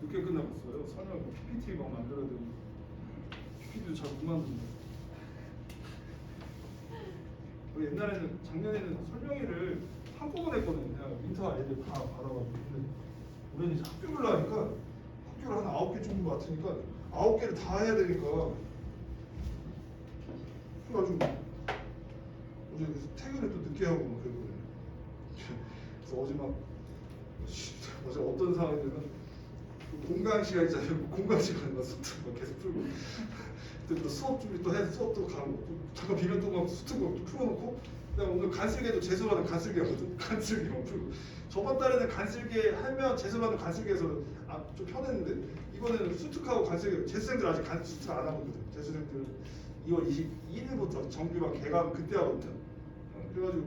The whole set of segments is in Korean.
늦게 끝나봤어요. 설명 PPT 막 만들어야 되고 PPT도 잘 못 만드는데. 옛날에는 작년에는 설명회를 한꺼번에 했거든요. 그냥 인터 애들 다 받아가지고. 근데 올해는 이제 학교별로 하니까 학교를 한 9개 정도 맡으니까 9개를 다 해야 되니까 그래가지고 어제 그래서 퇴근을 또 늦게 하고 막 그랬거든요. 그래서 어제 막 어제 어떤 상황이냐면 공강 시간 있잖아요. 공강 시간에 막 수트 막 계속 풀고 그때 또 수업 준비 또 해서 수업도 가고 또 잠깐 비면 또 막 수트 막 풀어놓고 그다음 오늘 간슬개도 재수하는 간슬개 하거든. 간슬개만 풀고 저번 달에는 간슬개 하면 재수하는 간슬개에서 좀 편했는데 이번에는 수특하고 간슬개 재수생들 아직 수특 안 하거든. 재수생들은 2월 22일부터 정규반 개강 그때 하거든요. 그래가지고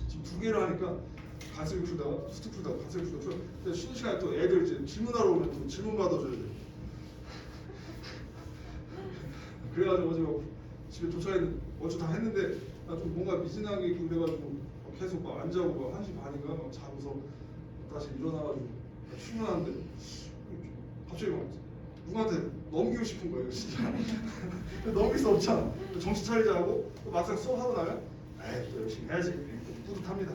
지금 2개를 하니까 간슬기 풀다가 수특 풀다가 간슬기 풀다가 근데 쉬는 시간에 또 애들 이제 질문하러 오면 또 질문 받아줘야 돼. 그래가지고 어제 막 집에 도착했는데 어제 다 했는데 나 좀 뭔가 미진하게 있고 그래가지고 계속 막 안 자고 막 1시 반인가 막 자고서 다시 일어나가지고 출근하는데 갑자기 막 누구한테 넘기고 싶은 거예요 진짜. 넘길 수 없잖아. 정신 차리자 하고 또 막상 수업하고 나면 에이 또 열심히 해야지 뿌듯합니다.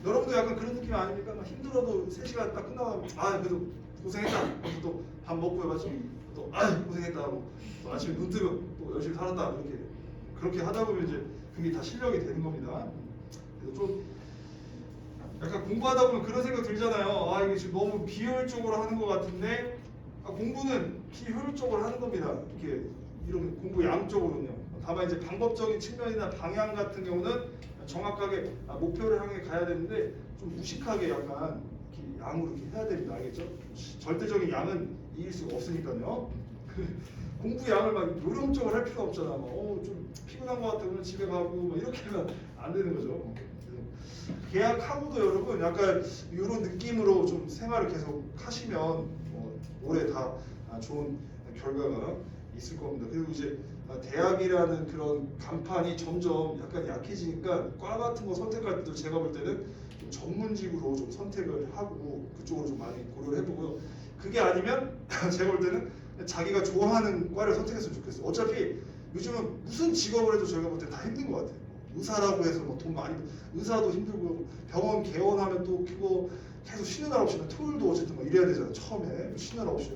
여러분도 약간 그런 느낌 아닙니까? 막 힘들어도 3시간 딱 끝나면 아 그래도 고생했다. 그래서 또 밥 먹고 해봤죠. 또 아 고생했다 하고 또 아침에 눈 뜨면 또 열심히 살았다 이렇게 그렇게 하다 보면 이제 그게 다 실력이 되는 겁니다. 그래서 좀 약간 공부하다 보면 그런 생각 들잖아요. 아 이게 지금 너무 비효율적으로 하는 것 같은데 공부는 비효율적으로 하는 겁니다. 이렇게 이런 공부 양적으로는요. 다만 이제 방법적인 측면이나 방향 같은 경우는 정확하게 목표를 향해 가야 되는데 좀 무식하게 약간 이렇게 양으로 이렇게 해야 됩니다. 알겠죠? 절대적인 양은 이길 수가 없으니까요. 공부 양을 막 요령적으로 할 필요 없잖아. 좀 피곤한 것 같아 오늘 집에 가고 뭐 이렇게 하면 안 되는 거죠. 계약하고도 여러분 약간 이런 느낌으로 좀 생활을 계속 하시면 올해 다 좋은 결과가 있을 겁니다. 그리고 이제 대학이라는 그런 간판이 점점 약간 약해지니까 과 같은 거 선택할 때도 제가 볼 때는 좀 전문직으로 좀 선택을 하고 그쪽으로 좀 많이 고려를 해보고요. 그게 아니면 제가 볼 때는 자기가 좋아하는 과를 선택했으면 좋겠어요. 어차피 요즘은 무슨 직업을 해도 저희가 볼 때 다 힘든 것 같아요. 의사라고 해서 뭐 돈 많이 의사도 힘들고 병원 개원하면 또 그거 계속 쉬는 날 없이 토요일도 어쨌든 막 이래야 되잖아요. 처음에 쉬는 날 없이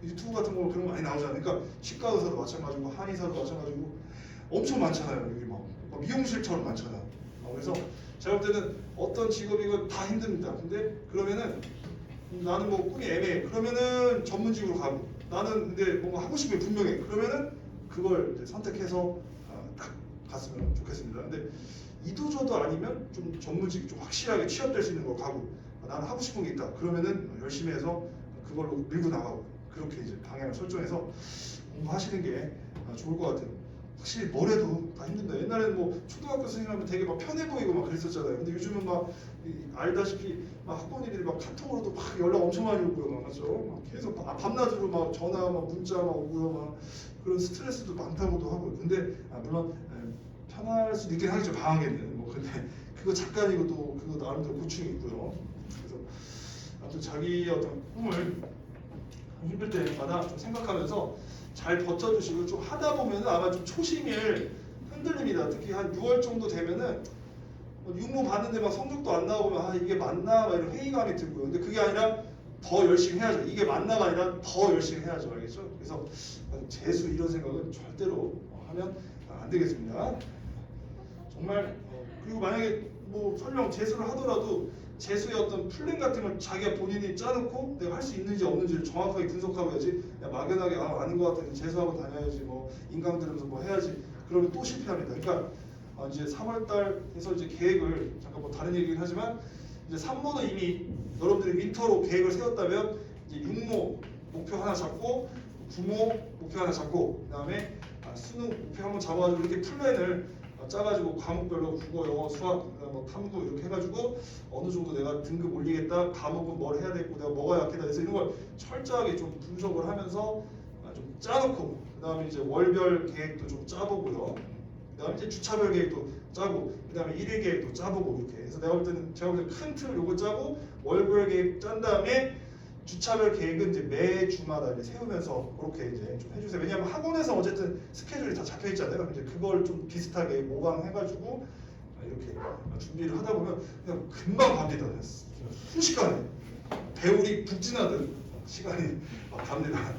유튜브 같은 거 그런 거 많이 나오잖아요. 그러니까 치과 의사도 마찬가지고 한의사도 마찬가지고 엄청 많잖아요. 여기 막 미용실처럼 많잖아요. 그래서 제가 볼 때는 어떤 직업이건 다 힘듭니다. 근데 그러면은 나는 뭐 꿈이 애매해. 그러면은 전문직으로 가고 나는 근데 뭔가 하고 싶은 게 분명해. 그러면은 그걸 이제 선택해서 딱 갔으면 좋겠습니다. 근데 이도저도 아니면 좀 전문직 좀 확실하게 취업될 수 있는 걸 가고 나는 하고 싶은 게 있다. 그러면은 열심히 해서 그걸로 밀고 나가고 그렇게 이제 방향을 설정해서 공부하시는 게 좋을 것 같아요. 확실히 뭐래도 다 힘든다. 옛날에는 뭐 초등학교 선생님하면 되게 막 편해 보이고 막 그랬었잖아요. 근데 요즘은 막 알다시피 막 학부모님들이 막 카톡으로도 막 연락 엄청 많이 오고요. 막 맞죠? 막 계속 밤낮으로 막 전화 막 문자 막 오고요. 막 그런 스트레스도 많다고도 하고요. 근데 물론 편할 수도 있긴 하겠죠. 방학에는 뭐 근데 그거 잠깐이고 또 그거 나름대로 고충이 있고요. 그래서 아무튼 자기의 어떤 꿈을 힘들 때마다 좀 생각하면서 잘 버텨주시고 좀 하다 보면은 아마 좀 초심을 흔들립니다. 특히 한 6월 정도 되면은 육모 봤는데 막 성적도 안 나오면 이게 맞나 막 이런 회의감이 들고요. 근데 그게 아니라 더 열심히 해야죠. 이게 맞나가 아니라 더 열심히 해야죠. 알겠죠? 그래서 재수 이런 생각은 절대로 하면 안 되겠습니다. 정말 그리고 만약에 뭐 설령 재수를 하더라도 재수의 어떤 플랜 같은 걸 자기가 본인이 짜놓고 내가 할 수 있는지 없는지를 정확하게 분석하고 해야지 막연하게 아닌 것 같아 재수하고 다녀야지 뭐 인강 들으면서 뭐 해야지 그러면 또 실패합니다. 그러니까 이제 3월달에서 이제 계획을 잠깐 뭐 다른 얘기긴 하지만 이제 3모는 이미 여러분들이 윈터로 계획을 세웠다면 이제 6모 목표 하나 잡고 9모 목표 하나 잡고 그다음에 수능 목표 한번 잡아가지고 이렇게 플랜을 짜가지고 과목별로 국어, 영어, 수학, 뭐 탐구 이렇게 해가지고 어느 정도 내가 등급 올리겠다, 과목은 뭘 해야 되고 내가 뭐가 약하다 해서 이런 걸 철저하게 좀 분석을 하면서 좀 짜놓고 그 다음에 이제 월별 계획도 좀 짜보고요. 그 다음에 이제 주차별 계획도 짜고 그 다음에 일일 계획도 짜보고 이렇게 해서 내가 볼 때는 제가 볼 때 큰 틀을 요거 짜고 월별 계획 짠 다음에 주차별 계획은 이제 매주마다 이제 세우면서 그렇게 이제 좀 해주세요. 왜냐하면 학원에서 어쨌든 스케줄이 다 잡혀 있잖아요. 이제 그걸 좀 비슷하게 모방해가지고 이렇게 준비를 하다 보면 그냥 금방 갑니다. 순식간에 배울이 북진하듯 시간이 갑니다.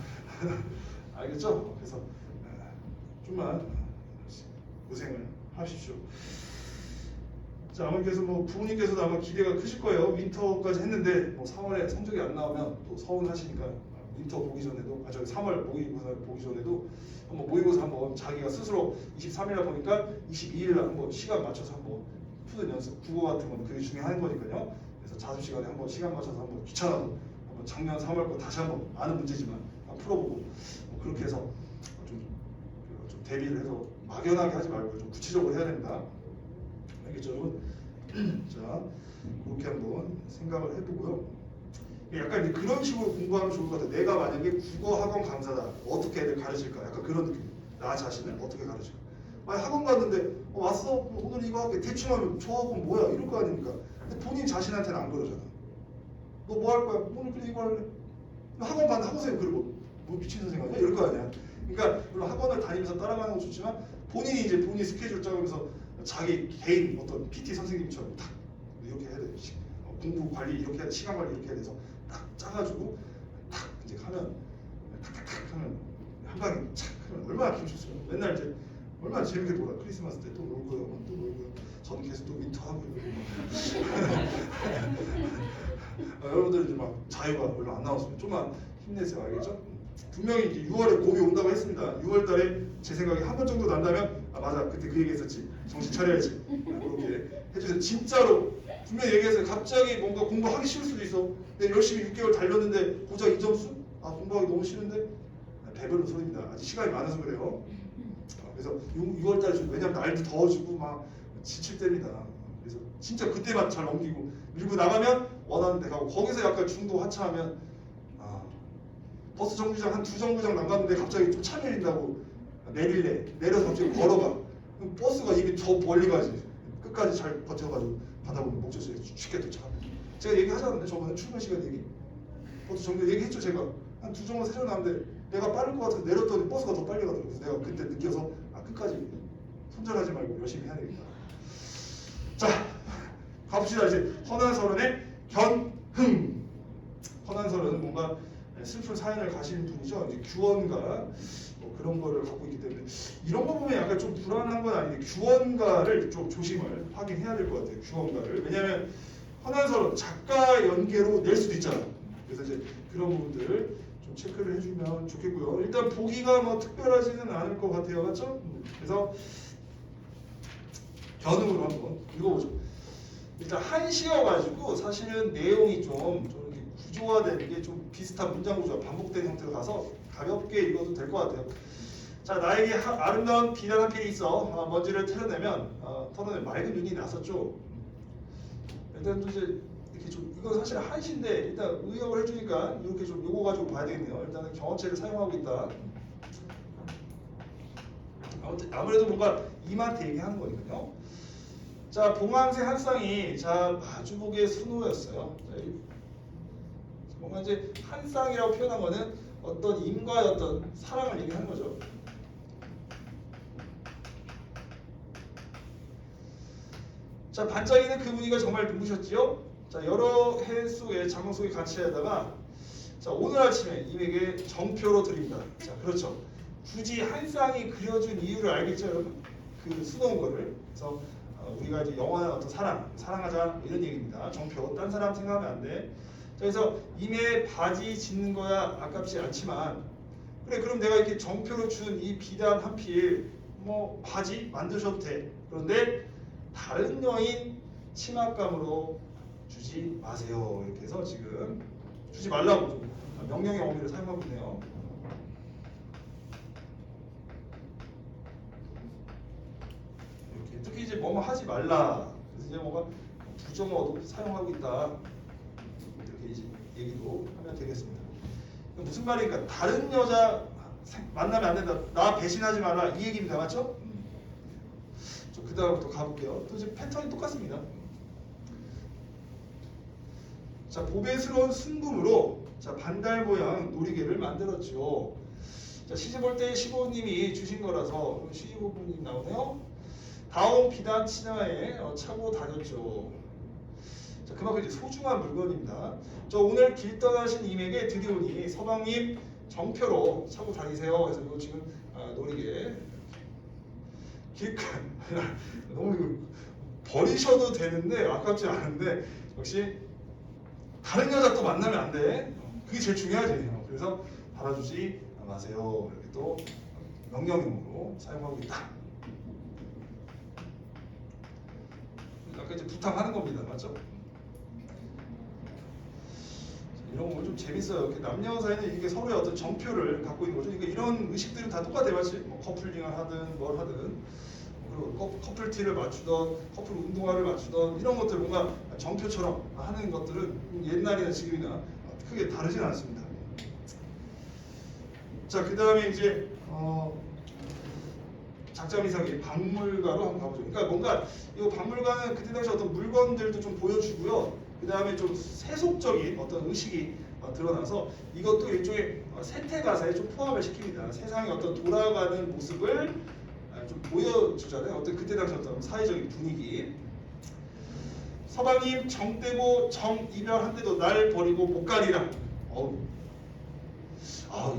알겠죠? 그래서 좀만 고생을 하십시오. 자, 아무께서 뭐 부모님께서도 아마 기대가 크실 거예요. 윈터까지 했는데 뭐 3월에 성적이 안 나오면 또 서운하시니까 윈터 보기 전에도 저기 3월 모의고사 보기 전에도 한번 모의고사 한번 자기가 스스로 23일날 보니까 22일날 한번 시간 맞춰서 한번 푸는 연습, 국어 같은 건 그게 중요한 거니까요. 그래서 자습 시간에 한번 시간 맞춰서 한번 귀찮아도 한번 작년 3월 거 다시 한번 아는 문제지만 풀어보고 뭐 그렇게 해서 좀 대비를 해서 막연하게 하지 말고 좀 구체적으로 해야 됩니다. 알겠죠, 여러분? 자, 그렇게 한번 생각을 해보고요. 약간 이제 그런 식으로 공부하면 좋을 것 같아요. 내가 만약에 국어 학원 강사다, 어떻게 애들 가르칠까? 약간 그런 느낌. 나 자신을 어떻게 가르칠까? 만약 학원 갔는데 왔어? 오늘 이거 할게. 대충 하면 저 학원 뭐야? 이럴 거 아닙니까? 근데 본인 자신한테는 안 그러잖아. 너 뭐 할 거야? 오늘 그래 이거 할래? 학원 봤는데 학원 선생님 그리고 뭐 미친 선생님 아니야? 이럴 거 아니야. 그러니까 물론 학원을 다니면서 따라가는 건 좋지만 본인이 이제 본인 스케줄 짜면서 자기 개인 어떤 PT 선생님처럼 딱 이렇게 해야 돼. 공부 관리 이렇게 해야 돼. 시간 관리 이렇게 해야 돼서 딱 짜가지고 딱 이제 하면 탁탁탁 하면 한 방에 착 하면 얼마나 기분 좋습니까? 맨날 이제 얼마나 재밌게 놀아. 크리스마스 때 또 놀고요, 또 놀고요. 저는 계속 또 윈터하고 여러분들 이제 막 자유가 별로 안 나왔으면 좀만 힘내세요, 알겠죠? 분명히 이제 6월에 봄이 온다고 했습니다. 6월달에 제 생각에 한 번 정도 난다면 아 맞아 그때 그 얘기했었지 정신 차려야지 그렇게 해주세요. 진짜로 분명히 얘기했어요. 갑자기 뭔가 공부하기 싫을 수도 있어. 근데 열심히 6개월 달렸는데 고작 이 점수? 아 공부하기 너무 싫은데? 배부른 소리입니다. 아직 시간이 많아서 그래요. 그래서 6월달에 좀 왜냐면 날도 더워지고 막 지칠 때입니다. 그래서 진짜 그때만 잘 넘기고 밀고 나가면 원하는 데 가고 거기서 약간 중도 하차하면 버스 정류장 한 2정류장 나갔는데 갑자기 좀 차 내린다고 내릴래 내려서 갑자기 걸어가 그럼 버스가 이미 더 멀리 가지 끝까지 잘 버텨가지고 가다 보면 목적지에 쉽게 도착합니다. 제가 얘기하지 않았는데 저번에 출근 시간 얘기 버스 정류 얘기했죠. 제가 한 2정거 3정 나왔는데 내가 빠를 것 같아서 내렸더니 버스가 더 빨리 가더라고요. 그래서 내가 그때 느껴서 끝까지 손절하지 말고 열심히 해야 되겠다. 자 가봅시다. 이제 허난서른의 견흥. 허난서른은 뭔가 슬픈 사연을 가시는 분이죠. 이제 규원가 뭐 그런 거를 갖고 있기 때문에 이런 거 보면 약간 좀 불안한 건 아닌데 규원가를 좀 조심을 하긴 해야 될 것 같아요. 규원가를. 왜냐하면 허난서른 작가 연계로 낼 수도 있잖아. 그래서 이제 그런 부분들을 좀 체크를 해주면 좋겠고요. 일단 보기가 뭐 특별하지는 않을 것 같아요. 맞죠? 그래서 견흥으로 한번 읽어보죠. 일단 한시여가지고 사실은 내용이 좀 이렇게 구조화되는 게 좀 비슷한 문장 구조가 반복된 형태로 가서 가볍게 읽어도 될 것 같아요. 자, 나에게 아름다운 비단 한 필이 있어. 먼지를 털어내면 맑은 눈이 났었죠. 일단 또 이제 이렇게 좀 이건 사실 한시인데 일단 의역을 해주니까 이렇게 좀 요거 가지고 봐야 되겠네요. 일단은 경어체를 사용하고 있다. 아무래도 뭔가 이마한테 얘기하는 거니까요. 자, 봉황새 한 쌍이 자 마주보기의 순호였어요. 자, 뭔가 이제 한 쌍이라고 표현한 거는 어떤 임과의 어떤 사랑을 얘기하는 거죠. 자, 반짝이는 그 무늬가 정말 눈부셨지요. 자, 여러 해 속에 장롱 속에 같이 하다가 자 오늘 아침에 이에게 정표로 드립니다. 자, 그렇죠. 굳이 한 쌍이 그려준 이유를 알겠죠, 여러분? 그 수놓은 거를. 그래서 우리가 이제 영원한 어떤 사랑하자 이런 얘기입니다. 정표, 딴 사람 생각하면 안 돼. 자, 그래서 임에 바지 짓는 거야 아깝지 않지만 그래 그럼 내가 이렇게 정표로 준 이 비단 한 필 뭐 바지 만드셔도 돼. 그런데 다른 여인 침악감으로 주지 마세요. 이렇게 해서 지금 주지 말라고 명령의 어미를 사용하고 있네요. 이렇게 특히 이제 뭐뭐 하지 말라. 그래서 이제 뭔가 부정어도 사용하고 있다. 이렇게 이제 얘기도 하면 되겠습니다. 무슨 말이니까 다른 여자 만나면 안 된다. 나 배신하지 마라 이 얘기입니다. 맞죠? 그 다음부터 가볼게요. 또 이제 패턴이 똑같습니다. 자, 보배스러운 순금으로 자, 반달 모양 놀이개를 만들었죠. 자, 시집올 때 시부모님이 주신 거라서 시부모님 나오네요. 다운 비단 치마에 차고 다녔죠. 자, 그만큼 이제 소중한 물건입니다. 저 오늘 길 떠나신 님에게 드리오니 서방님 정표로 차고 다니세요. 그래서 이거 지금 놀이개 길가 너무 이거 버리셔도 되는데 아깝지 않은데 역시 다른 여자 또 만나면 안 돼. 그게 제일 중요하지. 그래서 달아주지 마세요. 이렇게 또 명령형으로 사용하고 있다. 아까 이제 부탁하는 겁니다, 맞죠? 이런 거 좀 재밌어요. 이렇게 남녀 사이는 이게 서로의 어떤 정표를 갖고 있는 거죠. 그러니까 이런 의식들은 다 똑같아요, 맞지? 뭐 커플링을 하든 뭘 하든, 그리고 커플티를 맞추던, 커플 운동화를 맞추던 이런 것들 뭔가 정표처럼 하는 것들은 옛날이나 지금이나 크게 다르진 않습니다. 자, 그 다음에 이제 작자미상이 박물가로 한번 가보죠. 그러니까 뭔가 이 박물관은 그때 당시 어떤 물건들도 좀 보여주고요. 그 다음에 좀 세속적인 어떤 의식이 드러나서 이것도 일종의 세태 가사에 좀 포함을 시킵니다. 세상의 어떤 돌아가는 모습을 좀 보여주잖아요. 어떤 그때 당시 어떤 사회적인 분위기. 서방님 정떼고 정 이별한데도 날 버리고 못 가리라.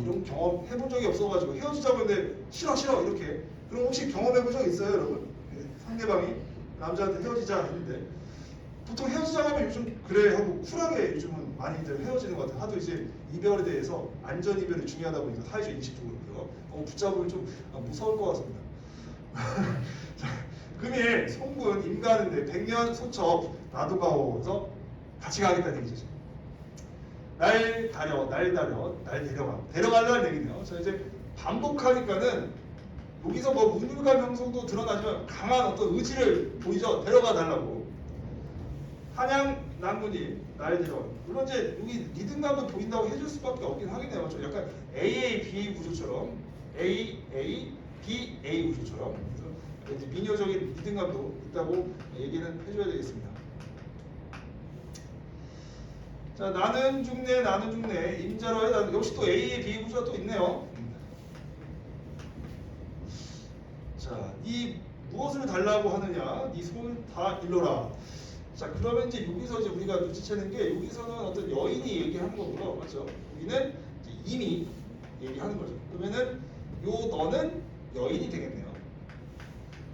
이런 경험 해본 적이 없어가지고 헤어지자고 했는데 싫어 이렇게. 그럼 혹시 경험해본 적 있어요, 여러분? 상대방이 남자한테 헤어지자 했는데 보통 헤어지자고 하면 요즘 그래 하고 쿨하게 요즘은 많이들 헤어지는 것 같아요. 하도 이제 이별에 대해서 안전 이별이 중요하다 보니까 사회적 인식적으로 붙잡으면 좀 무서울 것 같습니다. 자, 금일 송군 임가는데 백년 소첩 나도 가오서 같이 가겠다는 얘기죠. 날 데려가 데려가려는 얘기네요. 자, 이제 반복하니까는 여기서 뭐 우물감 형성도 드러나지만 강한 어떤 의지를 보이죠. 데려가 달라고. 한양 남군이 날 데려가. 물론 이제 여기 리듬감도 보인다고 해줄 수밖에 없긴 하겠네요. 좀 약간 AABA 구조처럼 AABA 구조처럼 그래서 이제 민요적인 리듬감도 있다고 얘기는 해줘야 되겠습니다. 자, 나는 죽네 임자로 해다 역시 또 AABA 구조가 또 있네요. 자, 네 무엇을 달라고 하느냐? 네 손 다 일러라. 자, 그러면 이제 여기서 이제 우리가 눈치채는 게 여기서는 어떤 여인이 얘기하는 거고요, 맞죠? 여기는 이제 이미 얘기하는 거죠. 그러면은 요 너는 여인이 되겠네요.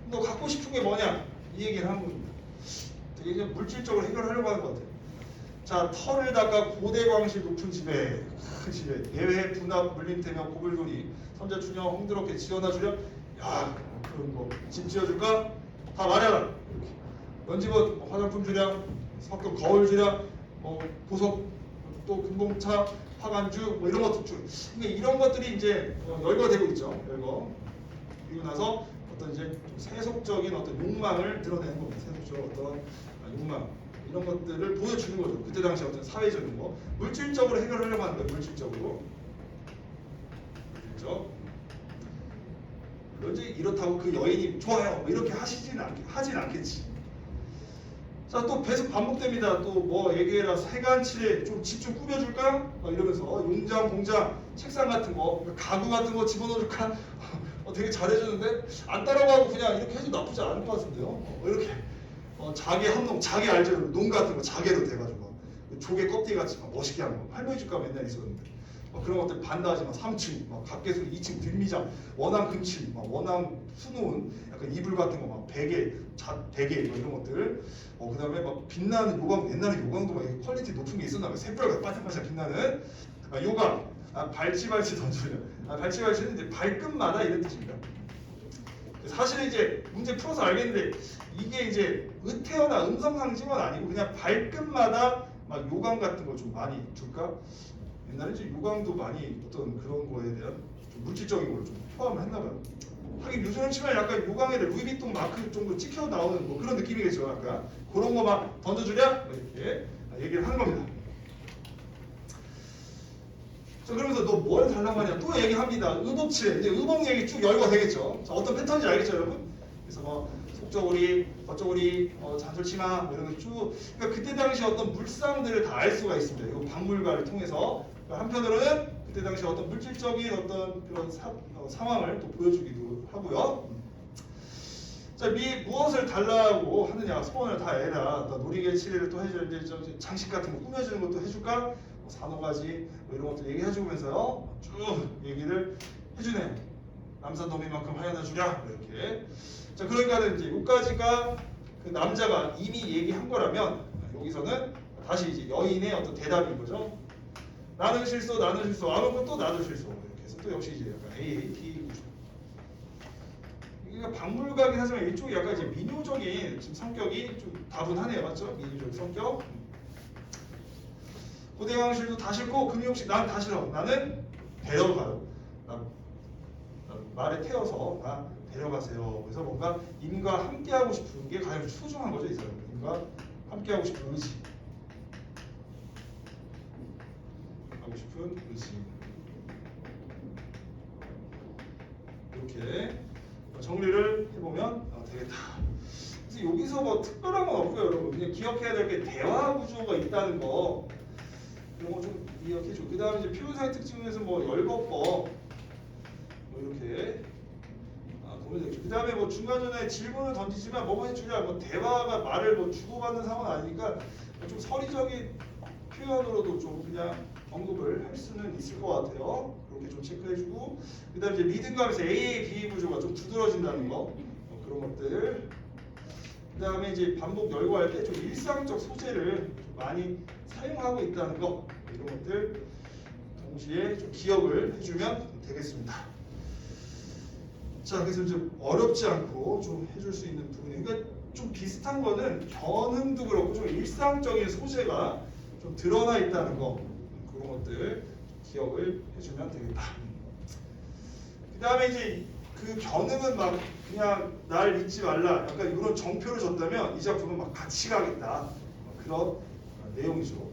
너 갖고 싶은 게 뭐냐? 이 얘기를 하는 겁니다. 되게 그냥 물질적으로 해결하려고 하는 것 같아요. 자, 털을 닦아 고대광실 높은 집에 큰 집에 예외 분합 물림태며 고불돌이 선자 추녀 홍드럽게 지어놔 주렴. 야, 그런 거 집 지어줄까? 다 말해라. 이렇게. 연집은 화장품 주량, 석금 거울 주량, 보석, 또 금봉차, 화관주, 뭐 이런 것들 주. 그러니까 이런 것들이 이제 열거되고 있죠. 열거. 그리고 나서 어떤 이제 좀 세속적인 어떤 욕망을 드러내는 겁니다. 세속적 어떤 욕망. 이런 것들을 보여주는 거죠. 그때 당시 어떤 사회적인 거. 물질적으로 해결하려고 하는 거예요. 물질적으로. 그렇죠? 그런지 이렇다고 그 여인이 좋아요 뭐 이렇게 하진 않겠지. 자, 또 계속 반복됩니다. 또 뭐 얘기해라. 세간칠에 좀 집 좀 꾸며줄까? 이러면서 용장, 공장, 책상 같은 거, 가구 같은 거 집어넣어줄까? 되게 잘해주는데 안 따라가고 그냥 이렇게 해도 나쁘지 않을 것 같은데요. 이렇게 자개 함농, 자개 알죠? 농 같은 거 자개로 돼가지고 조개 껍데기 같이 멋있게 하는 거. 할머니 집가 맨날 있었는데. 그런 것들 반다하지만 3층, 가게수 2층 들미장, 원앙 금칠, 원앙 수놓은 약간 이불 같은 거, 베개, 베개 이런 것들. 그다음에 빛나는 요강, 옛날에 요강도 퀄리티 높은 게 있었나 봐요. 새빨갛게 반짝반짝 빛나는 요강, 발치 던져요. 발치는 이제 발끝마다 이런 뜻입니다. 사실은 이제 문제 풀어서 알겠는데 이게 이제 의태어나 음성 상징은 아니고 그냥 발끝마다 요강 같은 거 좀 많이 줄까? 옛날에 이제 요강도 많이 어떤 그런 거에 대한 좀 물질적인 걸 좀 포함을 했나봐요. 하긴 요즘은 치면 약간 요강에 루이비통 마크 정도 찍혀 나오는 뭐 그런 느낌이겠죠. 약간 그런 거 막 던져주랴? 이렇게 얘기를 하는 겁니다. 자, 그러면서 너 뭘 달라고 하냐? 또 얘기합니다. 의복칠, 이제 의복 얘기 쭉 열거 되겠죠. 자, 어떤 패턴인지 알겠죠, 여러분? 그래서 속저고리, 겉저고리, 잔솔치마 이런 거 쭉. 그러니까 그때 당시 어떤 물상들을 다 알 수가 있습니다. 이 박물관을 통해서 한편으로는 그때 당시 어떤 물질적인 어떤 그런 상황을 또 보여주기도 하고요. 자, 무엇을 달라고 하느냐, 소원을 다 해라. 나 놀이개 칠해를 또 해줄, 이제 좀 장식 같은 거 꾸며주는 것도 해줄까? 뭐 산호가지 뭐 이런 것도 얘기해주면서요, 쭉 얘기를 해주네요. 남산 너비만큼 하여나 주랴 이렇게. 자, 그러니까는 이제 여기까지가 그 남자가 이미 얘기한 거라면 여기서는 다시 이제 여인의 어떤 대답인 거죠. 나는 실소, 나는 실소, 아무것도 나도 실소 이렇게 해서 또 역시 이제 약간 AAP 구조. 그러니까 박물가긴 하지만 이쪽이 약간 이제 민요적인 지금 성격이 좀 다분하네요, 맞죠? 민요적 성격. 고대왕실도 다 싫고 금이옥식 난 다 싫어. 나는 데려가요. 난 말에 태워서 나 데려가세요. 그래서 뭔가 임과 함께하고 싶은 게 가장 소중한 거죠, 이 사람은. 임과 함께하고 싶은 의지. 하고 싶은 의지. 이렇게 정리를 해보면 되겠다. 그래서 여기서 뭐 특별한 건 없고요, 여러분. 그냥 기억해야 될 게 대화 구조가 있다는 거. 이런 거 좀 기억해줘. 그 다음에 이제 표현사의 특징 중에서 뭐 열거법 뭐 이렇게 보면 되겠죠. 그 다음에 뭐 중간중간에 질문을 던지지만 뭐 해주랴, 뭐 대화가 말을 뭐 주고받는 상황은 아니니까 좀 서리적인 표현으로도 좀 그냥 언급을 할 수는 있을 것 같아요. 그렇게 좀 체크해주고, 그 다음에 이제 리듬감에서 AA 구조가 좀 두드러진다는 거, 그런 것들. 그 다음에 이제 반복 열거할 때 좀 일상적 소재를 좀 많이 사용하고 있다는 거, 이런 것들 동시에 좀 기억을 해주면 되겠습니다. 자, 그래서 좀 어렵지 않고 좀 해줄 수 있는 부분이, 그러니까 좀 비슷한 거는 견음도 그렇고 좀 일상적인 소재가 좀 드러나 있다는 거, 그런 것들 기억을 해주면 되겠다. 그 다음에 이제 그 견음은 막 그냥 날 잊지 말라, 약간 이런 정표를 줬다면 이 작품은 막 같이 가겠다, 그런 내용이죠.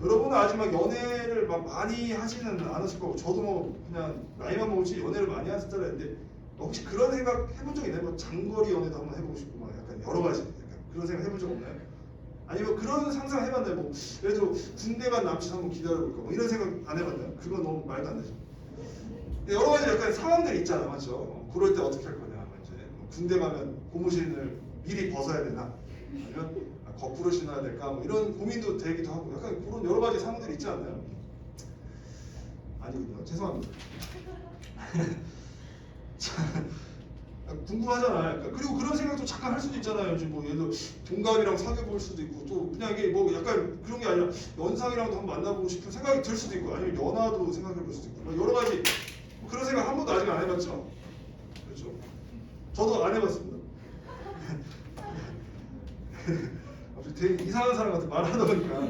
여러분은 아직 막 연애를 막 많이 하지는 않으실 거고, 저도 뭐 그냥 나이만 먹을지 연애를 많이 하는 스타일인데, 혹시 그런 생각 해본 적 있나요? 뭐 장거리 연애도 한번 해보고 싶고, 막 약간 여러 가지 약간 그런 생각 해본 적 없나요? 아니면 그런 상상 해봤나요? 뭐 예를 들어 군대 간 남친 한번 기다려볼까, 뭐 이런 생각 안 해봤나요? 그건 너무 말도 안 되죠. 근데 여러 가지 약간 상황들이 있잖아, 맞죠? 그럴 때 어떻게 할 거냐, 이제 군대 가면 고무신을 미리 벗어야 되나, 아니면 거꾸로 신어야 될까, 뭐 이런 고민도 되기도 하고, 약간 그런 여러 가지 상황들이 있지 않나요? 아니군요, 죄송합니다. 궁금하잖아요. 그리고 그런 생각도 잠깐 할 수도 있잖아요. 이제 뭐 예를 들어 동갑이랑 사귀어 볼 수도 있고, 또 그냥 이게 뭐 약간 그런 게 아니라 연상이랑도 한번 만나보고 싶은 생각이 들 수도 있고, 아니면 연하도 생각해 볼 수도 있고, 뭐 여러 가지 그런 생각 한 번도 아직 안 해봤죠. 그렇죠? 저도 안 해봤습니다. 되게 이상한 사람 같은 말 하다 보니까.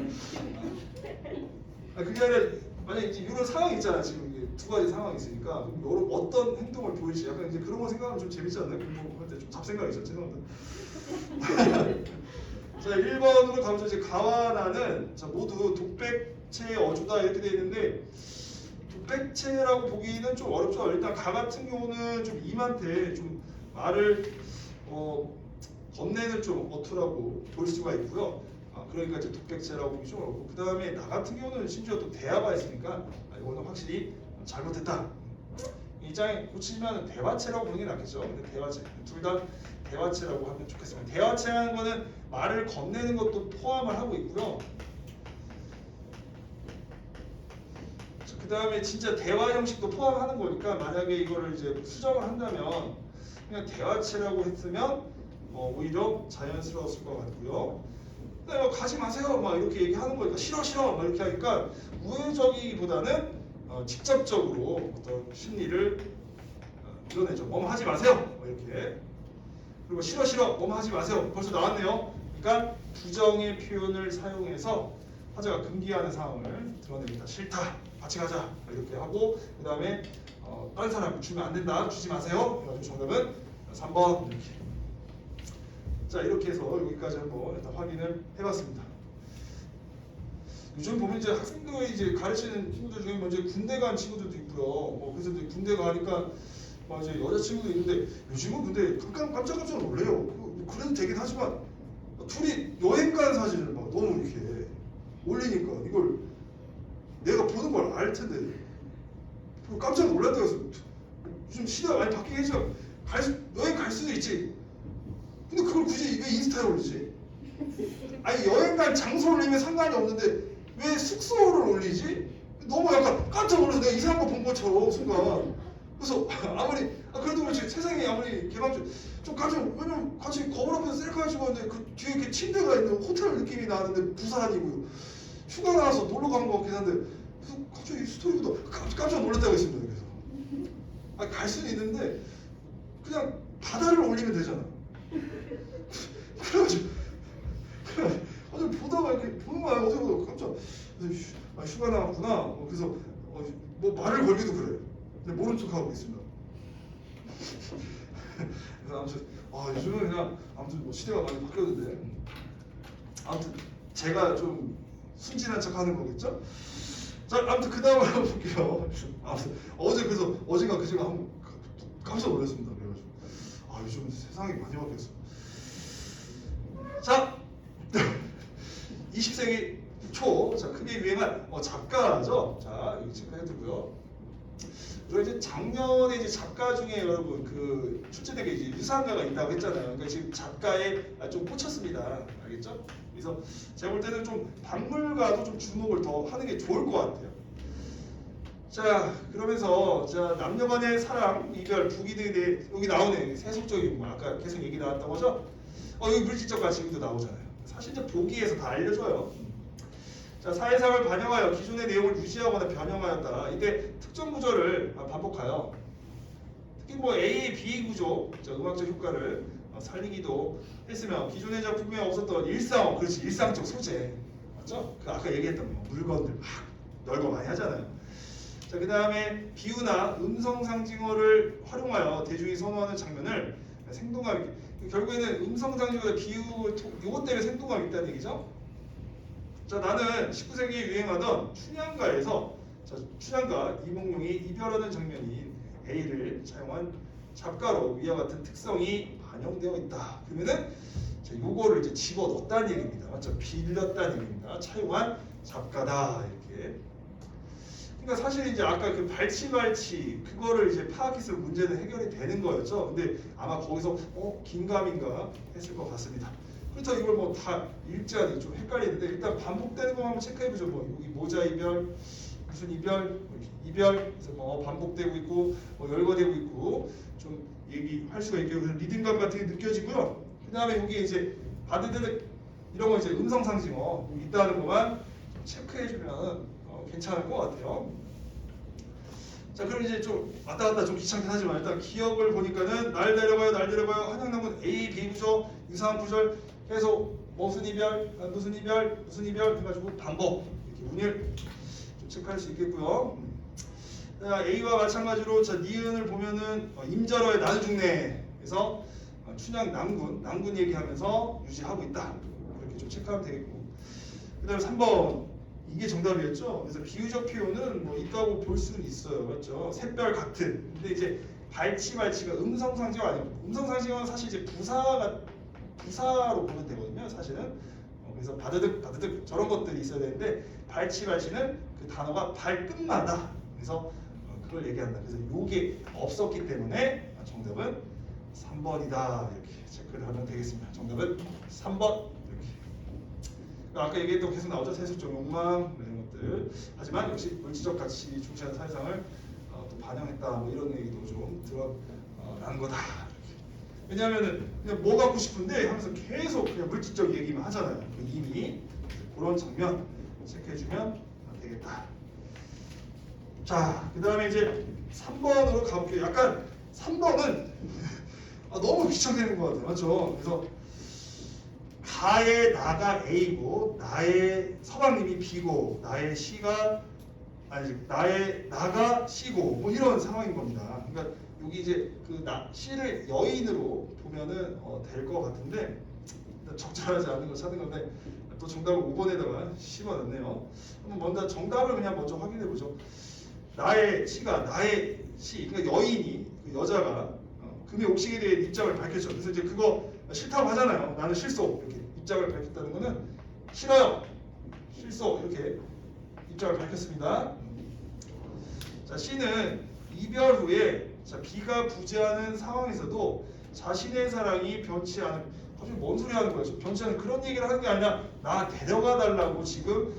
그게 아니라 만약에 이제 이런 상황이 있잖아. 지금 이게 두 가지 상황이 있으니까 여러 어떤 행동을 보일지 약간 이제 그런 거 생각하면 좀 재밌지 않나요? 공부할 때 좀 잡생각이죠. 죄송합니다. 자, 1번으로 가면서 이제 가와나는 자, 모두 독백체의 어조다 이렇게 돼 있는데, 독백체라고 보기는 좀 어렵죠. 일단 가 같은 경우는 좀 임한테 좀 말을 건네는 좀 어투라고 볼 수가 있고요. 그러니까 이제 독백체라고 보기 좀 어렵고, 그 다음에 나 같은 경우는 심지어 또 대화가 있으니까 이거는 확실히 잘못했다. 이장에 고치면 대화체라고 보는 게 낫겠죠. 근데 대화체 둘 다 대화체라고 하면 좋겠습니다. 대화체라는 거는 말을 건네는 것도 포함을 하고 있고요. 그 다음에 진짜 대화 형식도 포함하는 거니까, 만약에 이거를 이제 수정을 한다면 그냥 대화체라고 했으면 오히려 자연스러웠을 것 같고요. 근데 가지 마세요 막 이렇게 얘기하는 거니까 싫어 싫어 막 이렇게 하니까 우회적이기보다는 직접적으로 어떤 심리를 드러내죠. 뭐뭐 하지 마세요 막 이렇게. 그리고 싫어 싫어 뭐뭐 하지 마세요 벌써 나왔네요. 그러니까 부정의 표현을 사용해서 화자가 금기하는 상황을 드러냅니다. 싫다 같이 가자 이렇게 하고, 그 다음에 다른 사람 주면 안 된다 주지 마세요. 그래가지고 정답은 3번 이렇게. 자, 이렇게 해서 여기까지 한번 일단 확인을 해봤습니다. 요즘 보면 이제 학생들이 이제 가르치는 친구들 중에 이제 군대 간 친구들도 있고요. 그래서 이제 군대 가니까 막 이제 여자 친구도 있는데, 요즘은 근데 깜짝깜짝 놀래요. 그래도 되긴 하지만 둘이 여행 간 사진을 막 너무 이렇게 올리니까 이걸 알 텐데 깜짝 놀랐다고 해서 요즘 시대가 많이 바뀌긴 했죠. 여행 갈 수도 있지. 근데 그걸 굳이 왜 인스타에 올리지? 아니 여행 갈 장소 올리면 상관이 없는데 왜 숙소를 올리지? 너무 약간 깜짝 놀라서 내가 이상한 거 본 것처럼 순간. 그래서 아무리 그래도 그렇지 세상이 아무리 개방적 좀 깜짝 왜냐면 같이 거울 앞에서 셀카 찍었는데 그 뒤에 이렇게 침대가 있는 호텔 느낌이 나는데 부산이고 휴가 나와서 놀러 간 거 같긴 한데 그래서 갑자기 스토리보다 깜짝 놀랐다고 했습니다. 그래서 갈 수는 있는데 그냥 바다를 올리면 되잖아. 그래가지고 어제 보다가 이렇게 보는 거야. 어제 보다 깜짝 휴가 나왔구나. 그래서 뭐 말을 걸기도 그래. 근데 모른 척하고 있습니다. 그래서 아무튼 요즘은 그냥 아무튼 뭐 시대가 많이 바뀌었는데 아무튼 제가 좀 순진한 척하는 거겠죠? 자 아무튼 그 다음으로 한번 볼게요. 아무튼 어제 그래서 어제가 그제가 한번 깜짝 놀랐습니다. 그래가지고 요즘 세상이 많이 바뀌었어. 자 20세기 초 자 크게 유행한 작가죠. 자 여기 체크해두고요. 그리고 이제 작년에 이제 작가 중에 여러분 그 출제된 게 이제 유사한가가 있다고 했잖아요. 그러니까 지금 작가에 좀 꽂혔습니다. 알겠죠? 그래서 제가 볼 때는 좀 박물가도 좀 주목을 더 하는 게 좋을 것 같아요. 자 그러면서 자 남녀간의 사랑, 이별, 부기 등에 여기 나오네 세속적인 뭐 아까 계속 얘기 나왔던 거죠. 여기 물질적 가치도 나오잖아요. 사실 이제 보기에서 다 알려줘요. 자 사회상을 반영하여 기존의 내용을 유지하거나 변형하였다. 이때 특정 구조를 반복하여 특히 뭐 A, B 구조, 자, 음악적 효과를 살리기도 했으며 기존의 작품에 없었던 그렇지 일상적 소재 맞죠? 그 아까 얘기했던 물건들 막 넓어 많이 하잖아요. 자, 그 다음에 비유나 음성 상징어를 활용하여 대중이 선호하는 장면을 생동감 있게 결국에는 음성 상징어나 비유 요것 때문에 생동감 있다는 얘기죠. 자 나는 19세기에 유행하던 춘향가에서 춘향가 이몽룡이 이별하는 장면인 A를 사용한 잡가로 위와 같은 특성이 반영되어 있다. 그러면은 자, 요거를 이제 집어 넣었다는 얘기입니다. 맞죠? 빌렸다는 얘기입니다. 차용한 잡가다 이렇게. 그러니까 사실 이제 아까 그 발치 그거를 이제 파악했으면 문제는 해결이 되는 거였죠. 근데 아마 거기서 긴가민가 했을 것 같습니다. 그렇다고 이걸 뭐 다 읽자니 좀 헷갈리는데 일단 반복되는 거 한번 체크해보죠. 뭐 여기 모자 이별, 무슨 이별, 이별, 그래서 뭐 반복되고 있고 뭐 열거되고 있고 좀 얘기할 수가 있고요. 그래서 리듬감 같은 게 느껴지고요. 그 다음에 여기 이제 바드드 이런 거 이제 음성 상징어 있다는 것만 체크해주면 괜찮을 것 같아요. 자 그럼 이제 좀 왔다 갔다 좀 귀찮긴 하지만 일단 기억을 보니까는 날 데려가요 한양나무는 A, B 구조, 유사한 구절 계속 무슨 이별 해가지고 반복 이렇게 운율 좀 체크할 수 있겠고요. 자, A와 마찬가지로 자 니은을 보면은 임자로의 나는 죽네 그래서 춘향 남군 얘기하면서 유지하고 있다 이렇게 좀 체크하면 되겠고 그 다음에 3번 이게 정답이었죠. 그래서 비유적 표현은 뭐 있다고 볼 수는 있어요. 맞죠? 샛별 같은. 근데 이제 발치가 음성 상징어 아니고 음성 상징어는 사실 이제 부사로 보면 되거든요. 사실은. 그래서 바드득 저런 것들이 있어야 되는데 발치는 그 단어가 발끝마다. 그래서 그걸 얘기한다. 그래서 요게 없었기 때문에 정답은 3번이다. 이렇게 체크를 하면 되겠습니다. 정답은 3번. 아까 얘기했던 거 계속 나오죠. 세속적 욕망 이런 것들. 하지만 역시 물질적 가치 중시하는 사회상을 또 반영했다. 뭐 이런 얘기도 좀 드러난 거다. 왜냐하면은 그냥 뭐 갖고 싶은데 하면서 계속 그냥 물질적 얘기만 하잖아요. 이미 그런 장면 체크해주면 되겠다. 자, 그 다음에 이제 3번으로 가볼게요. 약간 3번은 너무 귀찮게 것 같아요. 맞죠? 그래서 가의 나가 A고 나의 서방님이 B고 나의 나가 C고 뭐 이런 상황인 겁니다. 그러니까 여기 이제 그 C를 여인으로 보면은 될 것 같은데 적절하지 않은 거 찾은 건데 또 정답을 5번에다가 씹어놨네요. 그럼 먼저 정답을 그냥 먼저 확인해 보죠. 나의 C가 나의 C 그러니까 여인이 그 여자가 금의 옥식에 대해 입장을 밝혔죠. 그래서 이제 그거 싫다고 하잖아요. 나는 실소 이렇게 입장을 밝혔다는 거는 싫어요. 실소 이렇게 입장을 밝혔습니다. 자, C는 이별 후에 자, B가 부재하는 상황에서도 자신의 사랑이 변치 않은, 갑자기 뭔 소리 하는 거야? 변치 않은 그런 얘기를 하는 게 아니라 나 데려가 달라고 지금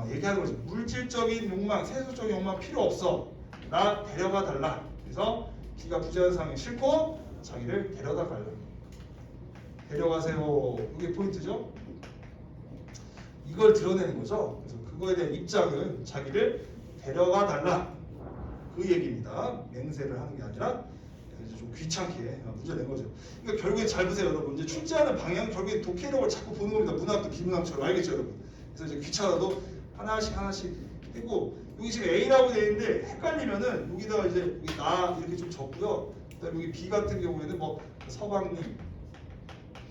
얘기하는 거지. 물질적인 욕망, 세속적인 욕망 필요 없어. 나 데려가 달라. 그래서 B가 부재하는 상황이 싫고 자기를 데려다 가려. 데려가세요. 이게 포인트죠. 이걸 드러내는 거죠. 그래서 그거에 대한 입장은 자기를 데려가 달라. 그 얘기입니다. 맹세를 하는 게 아니라 이제 좀 귀찮게 문제 낸 거죠. 그러니까 결국에 잘 보세요, 여러분. 이제 출제하는 방향 결국에 독해력을 자꾸 보는 겁니다. 문학도 비문학처럼 알겠죠, 여러분. 그래서 이제 귀찮아도 하나씩 했고 여기 지금 A라고 되어 있는데 헷갈리면은 여기다가 이제 여기 나 이렇게 좀 적고요. 그다음에 여기 B 같은 경우에는 뭐 서방님,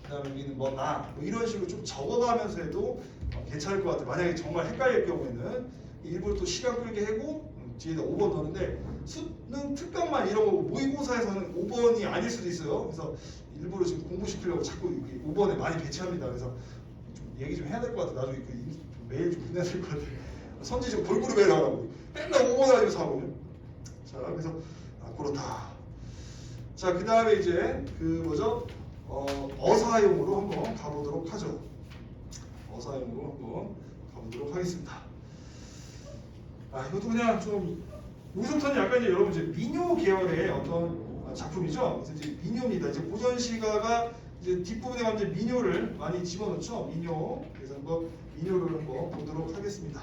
그다음에 여기는 뭐 나 뭐 이런 식으로 좀 적어가면서 해도 괜찮을 것 같아요. 만약에 정말 헷갈릴 경우에는 일부러 또 시간 끌게 하고 뒤에다 5번 넣는데 수능 특강만 이런 거 모의고사에서는 5번이 아닐 수도 있어요. 그래서 일부러 지금 공부시키려고 자꾸 이렇게 5번에 많이 배치합니다. 그래서 좀 얘기 좀 해야 될 것 같아요. 나중에 그 메일 좀 보내야 될 것 같아요. 선지 좀 골고루 매라고 맨날 5번 가지고 사거든요. 자, 그래서 그렇다. 자, 그 다음에 이제 그 뭐죠? 어사용으로 한번 가보도록 하죠. 어사용으로 한번 가보도록 하겠습니다. 이것도 그냥 좀 여기서부터는 약간 이제 여러분 이제 민요 계열의 어떤 작품이죠. 그래서 이제 민요입니다. 이제 고전 시가가 이제 뒷부분에 가면 이제 민요를 많이 집어넣죠. 민요. 그래서 한번 민요를 한번 보도록 하겠습니다.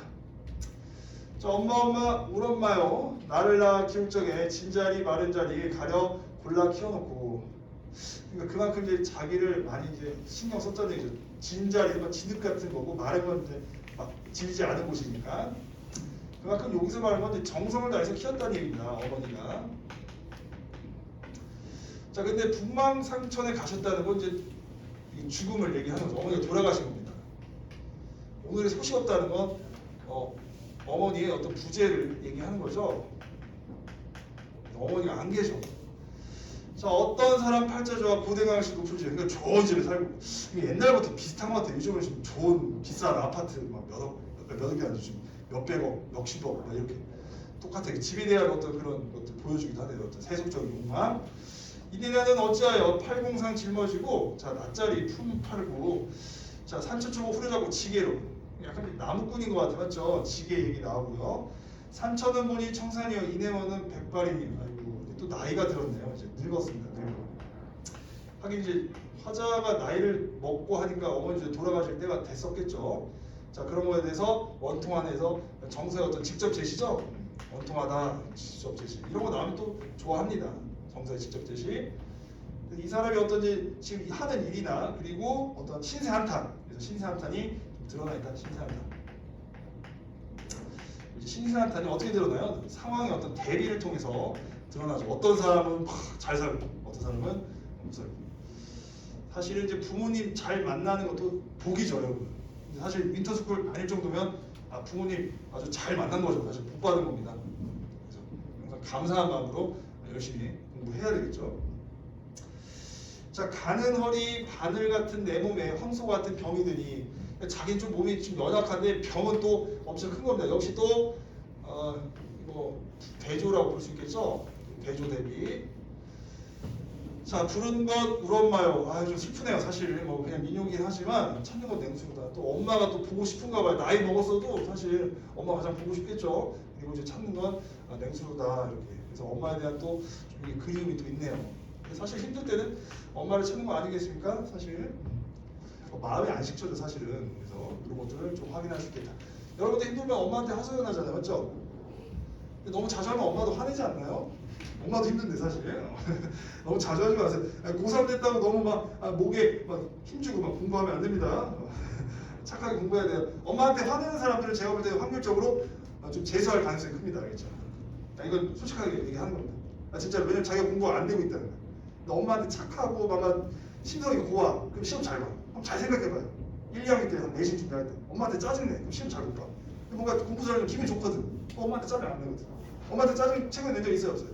자, 엄마 울 엄마요. 나를 낳아 키울 적에 진자리 마른 자리 가려 골라 키워놓고. 그러니까 그만큼 이제 자기를 많이 이제 신경 썼다는 얘기죠. 진자리는 진흙 같은 거고 마른 건 이제 막 질지 않은 곳이니까. 그만큼 여기서 말하는 건 이제 정성을 다해서 키웠다는 얘기입니다. 어머니가. 자, 근데 북망상천에 가셨다는 건 이제 죽음을 얘기하는 거죠. 어머니가 돌아가신 겁니다. 오늘의 소식 없다는 건 어머니의 어떤 부재를 얘기하는 거죠. 어머니가 안 계셔. 자, 어떤 사람 팔자주와 고대강시 높을지, 그러니까 좋은 집에 살고. 이게 옛날부터 비슷한 것 같아요. 요즘은 좀 좋은 비싼 아파트 막 몇억이 아니죠. 지금 몇백억, 몇십억 막 이렇게 똑같아요. 집에 대한 어떤 그런 것들 보여주기도 하네요. 어떤 세속적인 욕망. 이내나는 어찌하여 팔공상 짊어지고, 자, 낯자리 품 팔고, 자, 산천초고 후려잡고 지게로. 약간 나무꾼인 것 같아요. 맞죠? 지게 얘기 나오고요. 산천은 보니 청산이여 이내원은 백발이니. 아이고, 또 나이가 들었네요. 이제 늙었습니다. 그리고 하긴 이제 화자가 나이를 먹고 하니까 어머니 이제 돌아가실 때가 됐었겠죠. 자, 그런 거에 대해서 원통안에서 정서의 어떤 직접 제시죠. 원통하다, 직접 제시 이런 거 나오면 또 좋아합니다. 정서의 직접 제시. 이 사람이 어떤지 지금 하는 일이나 그리고 어떤 신세 한탄. 그래서 신세 한탄이 드러나 있다. 신세 한탄. 신세 한탄이 어떻게 드러나요? 상황의 어떤 대비를 통해서 드러나죠. 어떤 사람은 잘 살고, 어떤 사람은 못 살고. 사실은 이제 부모님 잘 만나는 것도 복이죠, 여러분. 사실 윈터스쿨 다닐 정도면 부모님 아주 잘 만난 거죠. 사실 복 받은 겁니다. 그래서 항상 감사한 마음으로 열심히 공부해야 되겠죠. 자, 가는 허리 바늘 같은 내 몸에 황소 같은 병이 드니, 자기는 좀 몸이 좀 연약한데 병은 또 엄청 큰 겁니다. 역시 또 뭐 대조라고 볼 수 있겠죠. 대조 대비. 자, 부른 것 울엄마요. 좀 슬프네요. 사실 뭐 그냥 민요긴 하지만 찾는 건 냉수다. 또 엄마가 또 보고 싶은가 봐요. 나이 먹었어도 사실 엄마 가장 보고 싶겠죠. 그리고 이제 찾는 건 냉수다 이렇게. 그래서 엄마에 대한 또 좀 그리움이 또 있네요. 사실 힘들 때는 엄마를 찾는 거 아니겠습니까? 사실 마음이 안 식혀져 사실은. 그래서 이런 것들을 좀 확인할 수 있겠다. 여러분들 힘들면 엄마한테 하소연하잖아요, 맞죠? 근데 너무 자주 하면 엄마도 화내지 않나요? 엄마도 힘든데 사실 너무 자주 하지 마세요. 고3 됐다고 너무 막 목에 막 힘주고 막 공부하면 안 됩니다. 착하게 공부해야 돼요. 엄마한테 화내는 사람들은 제가 볼 때 확률적으로 좀 재수할 가능성이 큽니다. 알겠죠? 이건 솔직하게 얘기하는 겁니다. 진짜로. 왜냐면 자기가 공부가 안 되고 있다는 거예요. 근데 엄마한테 착하고 막 심성이 고와. 그럼 시험 잘 봐. 한번 잘 생각해봐요. 1, 2학년 때 한 내신 준비할 때 엄마한테 짜증내. 그럼 시험 잘 못 봐. 뭔가 공부 잘하면 기분이 좋거든. 엄마한테 짜증 안 내거든. 엄마한테 짜증 최근에 낸 적 있어요, 없어요?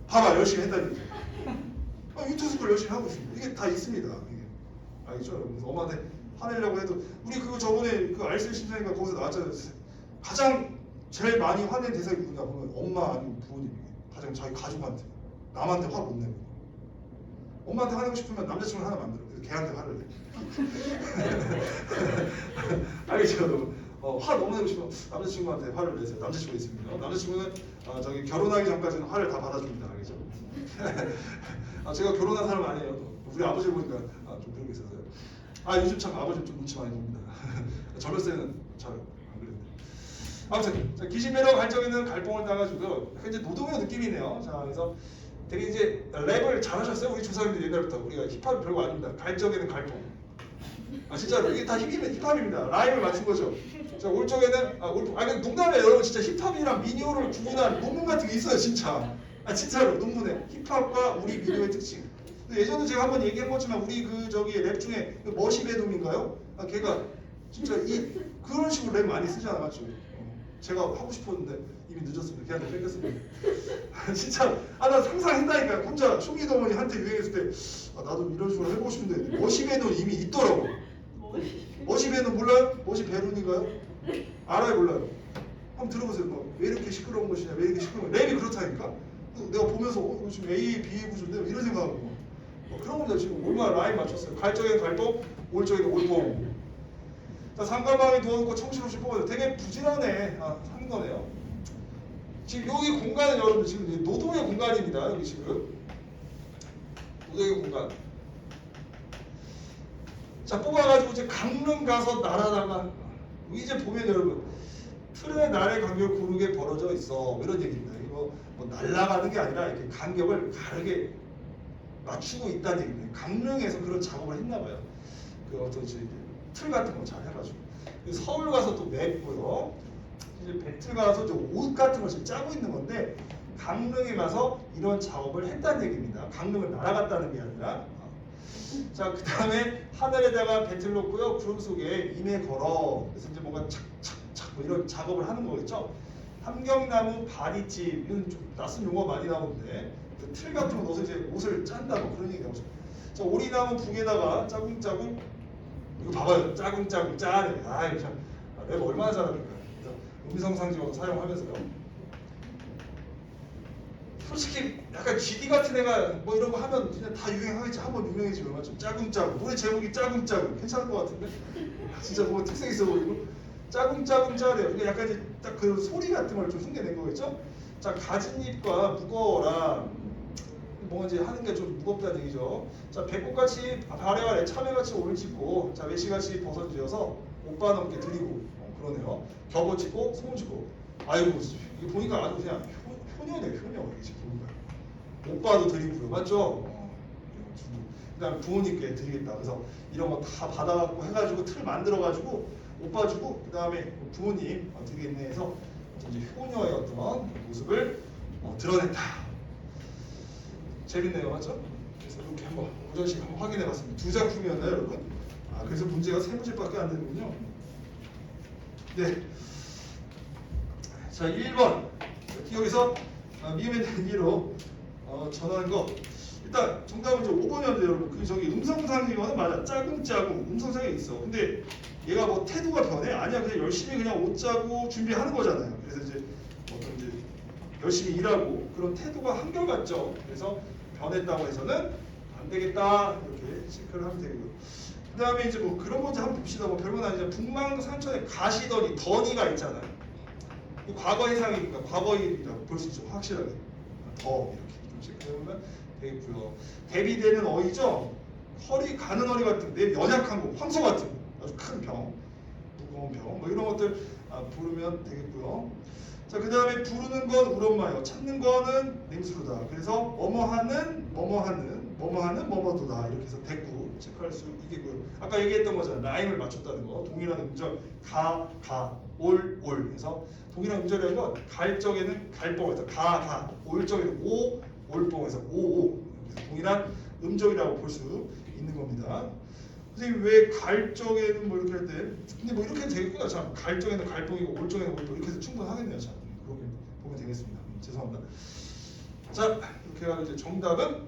봐봐, 열심히 했다는 얘기죠. 윈터스쿨 열심히 하고 있습니다. 이게 다 있습니다. 이게. 알겠죠? 그래서 엄마한테 화내려고 해도 우리 그거 저번에 그 알쓸 심사인가 거기서 나왔잖아요. 가장 제일 많이 화낸 대상이 누구냐 보면 엄마 아니면 부모님, 가장 자기 가족한테, 남한테 화 못 내고. 엄마한테 화내고 싶으면 남자친구를 하나 만들어. 그래서 걔한테 화를 내. 알겠죠? 여러분? 화 너무 내고 싶으면 남자친구한테 화를 내세요. 남자친구가 있습니다. 남자친구는 저기 결혼하기 전까지는 화를 다 받아줍니다. 알겠죠? 제가 결혼한 사람 아니에요. 또. 우리 아버지 보니까 좀 그런 게 있어서요. 요즘 참 아버지 좀 눈치 많이 봅니다. 젊었을 때는 잘 안 그랬는데. 아무튼 자, 기신매력 갈적에는 갈뽕을 따가지고 이제 노동요 느낌이네요. 자, 그래서 되게 이제 랩을 잘하셨어요. 우리 조상님들 옛날부터. 우리가 힙합이 별거 아닙니다. 갈적에는 갈뽕. 진짜로 이게 다 힙합입니다. 라임을 맞춘 거죠. 자, 올 적에는 근데 농담이에요. 여러분 진짜 힙합이랑 민요를 구분한 논문 같은 게 있어요, 진짜. 진짜로 논문에 힙합과 우리 민요의 특징. 근데 예전에 제가 한번 얘기한 거지만 우리 저기 랩 중에 머시베돔인가요? 걔가 진짜 그런 식으로 랩 많이 쓰잖아, 맞죠? 제가 하고 싶었는데 이미 늦었습니다. 걔한테 뺏겼습니다. 진짜 나 상상했다니까. 혼자 쇼미더머니 한테 유행했을 때 나도 이런 식으로 해보고 싶은데 머시베돔 이미 있더라고. 머시베돔 몰라요? 머시베론인가요? 알아요, 몰라요? 한번 들어보세요. 왜 이렇게 시끄러운 것이냐, 왜 이렇게 시끄러운 거냐. 랩이 그렇다니까. 내가 보면서 이거 지금 A, B 구조인데 이런 생각하고 그런 겁니다. 지금 얼마나 라인 맞췄어요. 갈적에는 갈뽕, 올적에는 올뽕. 자, 상가방에 누워놓고 청실없이 뽑아요. 되게 부지런해 하는 거네요. 지금 여기 공간은 여러분 지금 노동의 공간입니다. 여기 지금 노동의 공간. 자, 뽑아가지고 이제 강릉 가서 날아다가 이제 보면 여러분 틀의 날의 간격을 고르게 벌어져 있어 이런 얘기입니다. 이거 뭐 날아가는 게 아니라 이렇게 간격을 다르게 맞추고 있다는 얘기입니다. 강릉에서 그런 작업을 했나봐요. 어떤 틀 같은 거 잘 해가지고 서울 가서 또 맵고요. 이제 배틀 가서 옷 같은 걸 지금 짜고 있는 건데 강릉에 가서 이런 작업을 했다는 얘기입니다. 강릉을 날아갔다는 게 아니라. 자, 그 다음에 하늘에다가 배틀 놓고요. 구름 속에 임에 걸어. 그래서 이제 뭔가 착착착 뭐 이런 작업을 하는 거겠죠. 함경나무 바리집, 이건 좀 낯선 용어 많이 나오는데 틀 같은 거 넣어서 이제 옷을 짠다 뭐 그런 얘기 나오죠. 자, 오리나무 북에다가 짜궁짜궁, 이거 봐봐요. 짜궁짜궁 짜네. 이거 참 랩 얼마나 잘합니까. 음성상징어 사용하면서요. 솔직히 약간 GD 같은 애가 뭐 이런 거 하면 그냥 다 유행하겠지. 한번 유명해지면 맞죠? 짜궁짜궁. 노래 제목이 짜궁짜궁. 괜찮을 것 같은데? 진짜 뭔가 특색 있어 보이고. 짜궁짜궁 짜래요. 이게 약간 이제 딱 그 소리 같은 걸 좀 흉내낸 거겠죠? 자, 가진 잎과 무거워라. 뭔가 이제 하는 게 좀 무겁다는 얘기죠. 자, 배꼽같이 발에 아래 참외같이 올짓고, 자, 외시같이 버섯지어서 오빠 넘게 드리고, 그러네요. 겹어 짓고 소문 짓고. 아이고, 이게 보니까 아주 그냥 효녀네, 효녀. 이게 지금 보니까 오빠도 드리고요, 맞죠? 그다음 부모님께 드리겠다. 그래서 이런 거 다 받아갖고 해가지고 틀 만들어가지고 오빠 주고 그다음에 부모님 드리겠네 해서 이제 효녀의 어떤 모습을 드러냈다. 재밌네요, 맞죠? 그래서 이렇게 한번 오전식 한번 확인해봤습니다. 두 작품이었나요, 여러분? 그래서 문제가 세 문제밖에 안 되는군요. 네. 자, 1번. 여기서 미음에 대한 이해로 전하는 거. 일단 정답은 이제 5번이었는데 여러분, 저기 음성상징어는 맞아. 짜궁짜궁 음성상에 있어. 근데 얘가 뭐 태도가 변해? 아니야. 그냥 열심히 그냥 옷 짜고 준비하는 거잖아요. 그래서 이제 어떤 이제 열심히 일하고 그런 태도가 한결같죠. 그래서 변했다고 해서는 안 되겠다. 이렇게 체크를 하면 되고요. 그 다음에 이제 뭐 그런 문제 한번 봅시다. 뭐 별건 아니죠. 북망산천에 가시더니 더니가 있잖아요. 과거 해상이니까 과거일이라고 볼 수 있죠. 확실하게. 더 이렇게 좀 체크해보면 되겠고요. 대비되는 어이죠. 허리 가는 허리 같은 내 연약한 거, 황소 같은 아주 큰 병, 무거운 병, 뭐 이런 것들 부르면 되겠고요. 자, 그 다음에 부르는 건 우엄마요. 찾는 거는 냉수루다. 그래서 뭐뭐하는 뭐뭐도다. 이렇게 해서 대구 체크할 수 있겠고요. 아까 얘기했던 거잖아요. 라임을 맞췄다는 거. 동일한 음절 올. 그래서 동일한 음절이라는 건 갈적에는 갈뽕에서 가, 올 적에는 오, 올뽕에서 오. 그래서 동일한 음절이라고 볼 수 있는 겁니다. 선생님 왜 갈적에는 뭐 이렇게 할 때, 근데 뭐 이렇게 해도 되겠구나. 자, 갈적에는 갈뽕이고 올 적에는 올뽕 이렇게 해서 충분하겠네요. 자, 그렇게 보면 되겠습니다. 죄송합니다. 자, 이렇게 해서 이제 정답은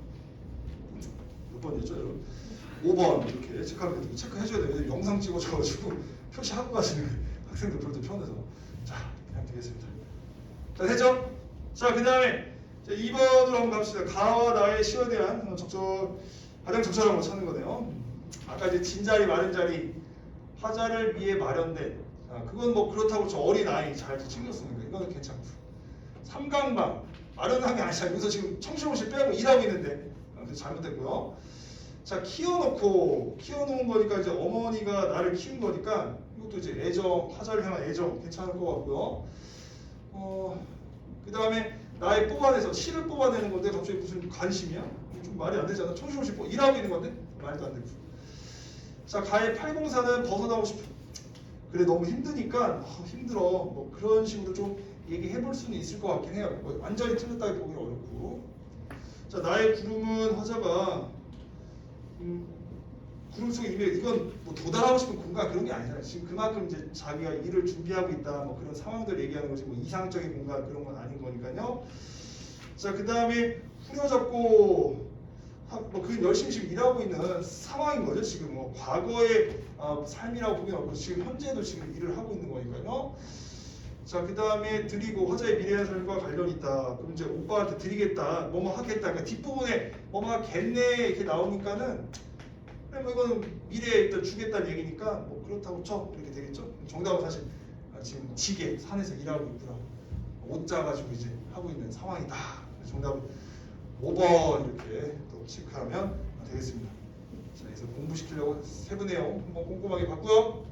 몇 번이었죠, 여러분? 5번 이렇게 체크하면 돼요. 체크해줘야 돼요. 영상 찍어줘가지고 표시하고 가시는 학생들 별로 편해서. 자, 그냥 되겠습니다. 자, 됐죠? 자, 그 다음에 2번으로 한번 갑시다. 가와 나의 시에 대한 가장 적절한 거 찾는 거네요. 아까 이제 진자리, 마른 자리, 화자를 위해 마련된. 그건 뭐 그렇다고 저 어린 아이 잘 챙겨 쓰는 거. 이거는 괜찮고. 삼강방, 마련한 게 아니잖아요. 여기서 지금 청실홍실 빼고 일하고 있는데 그래서 잘못됐고요. 자, 키워놓은 거니까 이제 어머니가 나를 키운 거니까 이것도 이제 애정, 화자를 향한 애정 괜찮을 것 같고요. 그 다음에 나의 뽑아내서 실을 뽑아내는 건데 갑자기 무슨 관심이야? 좀 말이 안 되잖아. 청실홍실 일하고 있는 건데 말도 안 되고. 자, 가의 804는 벗어나고 싶어. 그래 너무 힘드니까 힘들어. 뭐 그런 식으로 좀 얘기해 볼 수는 있을 것 같긴 해요. 뭐 완전히 틀렸다고 보기 어렵고. 자, 나의 구름은 화자가 구름 속에 이미 이건 뭐 도달하고 싶은 공간 그런 게 아니잖아요. 지금 그만큼 이제 자기가 일을 준비하고 있다 뭐 그런 상황들 얘기하는 거지 뭐 이상적인 공간 그런 건 아닌 거니까요. 자, 그 다음에 후려잡고 뭐 그 열심히 지금 일하고 있는 상황인 거죠. 지금 뭐 과거의 삶이라고 보기는 어렵고 지금 현재도 지금 일을 하고 있는 거니까요. 자, 그 다음에 드리고 화자의 미래의 삶과 관련이 있다. 그럼 이제 오빠한테 드리겠다, 뭐뭐 하겠다. 그러니까 뒷부분에 뭐뭐 하겠네 이렇게 나오니까는 그래 뭐 이거는 미래에 일단 주겠다는 얘기니까 뭐 그렇다고 쳐 이렇게 되겠죠. 정답은 사실 지금 지게 산에서 일하고 있더라. 옷 짜가지고 이제 하고 있는 상황이다. 정답은 5번 이렇게 또 체크하면 되겠습니다. 자, 그래서 공부시키려고 세부 내용 한번 꼼꼼하게 봤고요.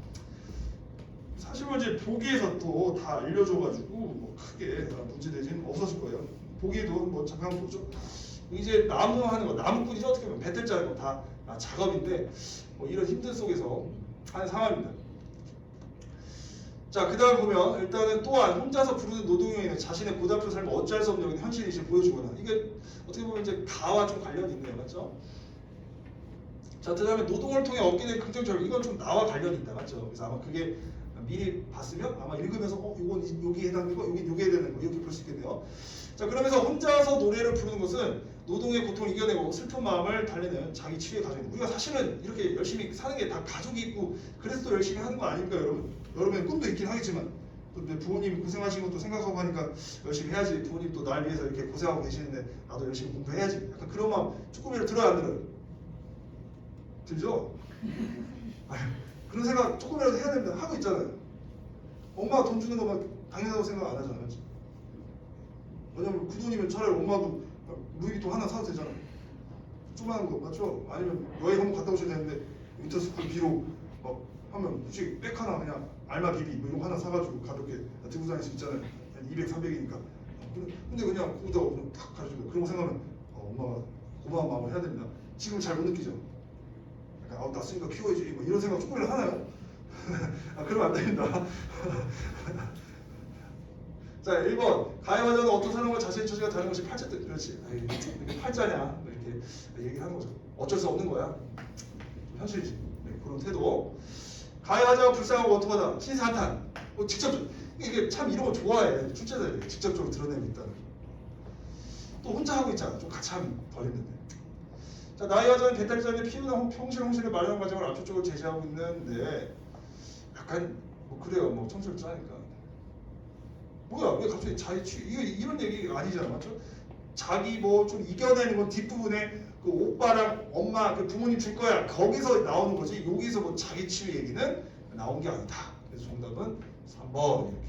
사실 뭐 이제 보기에서 또 다 알려줘가지고 뭐 크게 문제되지는 없었을 거예요. 보기에도 뭐 잠깐 보죠. 이제 나무 하는 거, 나무꾼이죠. 어떻게 보면 배틀 짜는 거 다 작업인데 뭐 이런 힘든 속에서 하는 상황입니다. 자, 그 다음 보면 일단은 또한 혼자서 부르는 노동요인은 자신의 고달픈 삶을 어찌할 수 없는 현실을 이제 보여주거나 이게 어떻게 보면 이제 가와 좀 관련이 있네요. 맞죠? 자, 그 다음에 노동을 통해 얻게 된 긍정적 이건 좀 나와 관련이 있다. 맞죠? 그래서 아마 그게 미리 봤으면 아마 읽으면서 이건 여기에 해당되고 여기 요게 되는 거 이렇게 볼 수 있겠네요. 자, 그러면서 혼자서 노래를 부르는 것은 노동의 고통을 이겨내고 슬픈 마음을 달래는 자기 치유의 과정입니다. 우리가 사실은 이렇게 열심히 사는 게 다 가족이 있고 그래서 또 열심히 하는 거 아닙니까, 여러분? 여러분의 꿈도 있긴 하겠지만 또 부모님 고생하시는 것도 생각하고 하니까 열심히 해야지. 부모님 또 날 위해서 이렇게 고생하고 계시는데 나도 열심히 공부해야지. 약간 그런 마음 조금이라도 들어야 안 들어요? 들죠? 그런 생각 조금이라도 해야 됩니다. 하고 있잖아요. 엄마가 돈 주는 것만 당연하다고 생각 안 하잖아요. 왜냐면 그 돈이면 차라리 엄마도 루이비통 하나 사도 되잖아요. 조그마한 거 맞죠? 아니면 여행 한번 갔다 오셔야 되는데 인터스쿨 비로 막 하면 솔직히 백 하나 그냥 알마 비비 뭐 이런 거 하나 사가지고 가볍게 들고 다닐 수 있잖아요. 한 200, 300이니까. 근데 그냥 거기다가 그냥 탁 가지고 그런 거 생각하면 엄마가 고마운 마음을 해야 됩니다. 지금 잘 못 느끼죠? 약간 낯으니까 키워야지 뭐 이런 생각 조금이라도 하나요? 그러면 안 됩니다. 자, 1번 가해화자는 어떤 사람과 자신의 처지가 다른 것이 팔자뜻. 그렇지. 이게 팔자냐 이렇게 얘기하는 거죠. 어쩔 수 없는 거야. 현실이지. 네, 그런 태도. 가해화자가 불쌍하고 어떡하다. 신사탄. 직접적으로. 이게 참 이런 거 좋아해. 출제자들이 직접적으로 드러내고 있다는. 또 혼자 하고 있잖아. 좀 같이 하면 덜 힘든데. 자, 나의 화자는 배탈자의 피부나 평실홍실을 마련하는 과정을 압축적으로 제시하고 있는데 약간 뭐 그래요. 뭐 청소를 짜니까. 뭐야? 왜 갑자기 자기 이런 얘기가 아니잖아, 맞죠? 자기 뭐 좀 이겨내는 건 뒷부분에 그 오빠랑 엄마 그 부모님 줄 거야 거기서 나오는 거지 여기서 뭐 자기 치유 얘기는 나온 게 아니다. 그래서 정답은 3번 이렇게.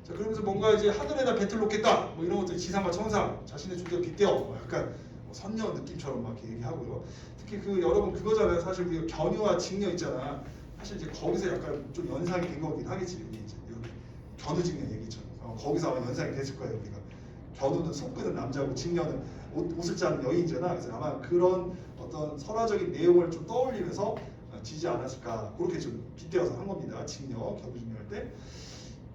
자, 그러면서 뭔가 이제 하늘에다 배틀 놓겠다 뭐 이런 것들 지상과 천상 자신의 존재가 빗대어 뭐 약간 뭐 선녀 느낌처럼 막 이렇게 얘기하고요. 특히 그 여러분 그거잖아요. 사실 우리가 견유와 직녀 있잖아. 사실 이제 거기서 약간 좀 연상이 된 거긴 하겠지. 여기 이제 견우 직녀 얘기처럼 거기서 아마 연상이 됐을 거예요. 우리가 견우는 손 끄는 남자고 직녀는 옷을 짜는 여인이잖아. 그래서 아마 그런 어떤 설화적인 내용을 좀 떠올리면서 지지 않았을까 그렇게 좀 빗대어서 한 겁니다. 직녀, 견우 직녀 할 때.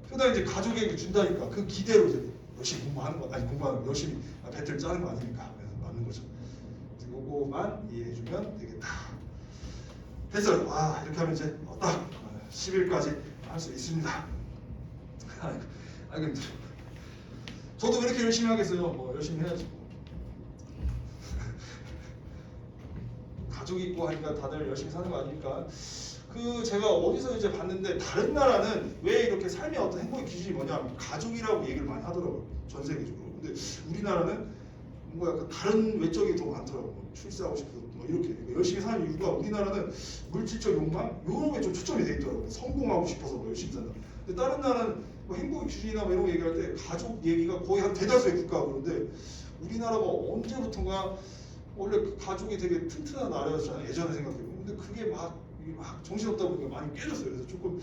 그러다 이제 가족에게 준다니까 그 기대로 이제 열심히 공부하는 거 아니 공부하는 거 열심히 배틀 짜는 거 아닙니까? 그래서 맞는 거죠. 요거만 이해해주면 되겠다. 됐어요. 이렇게 하면 이제 딱 10일까지 할 수 있습니다. 아이고 힘들어. 저도 왜 이렇게 열심히 하겠어요? 뭐 열심히 해야지. 가족이 있고 하니까 다들 열심히 사는 거 아닙니까? 그 제가 어디서 이제 봤는데 다른 나라는 왜 이렇게 삶의 어떤 행복의 기준이 뭐냐면 가족이라고 얘기를 많이 하더라고요. 전 세계적으로. 근데 우리나라는 뭔가 약간 다른 외적이 더 많더라고요. 뭐 출세하고 싶어서 뭐 이렇게 열심히 사는 이유가 우리나라는 물질적 욕망 이런 게 좀 초점이 돼 있더라고요. 성공하고 싶어서 뭐 열심히 산다. 근데 다른 나라는 뭐 행복의 기준이나 뭐 이런 거 얘기할 때 가족 얘기가 거의 한 대다수의 국가가 그런데 우리나라가 언제부턴가 원래 그 가족이 되게 튼튼한 나라였잖아요. 예전에 생각해보면. 근데 그게 막 정신없다 보니까 많이 깨졌어요. 그래서 조금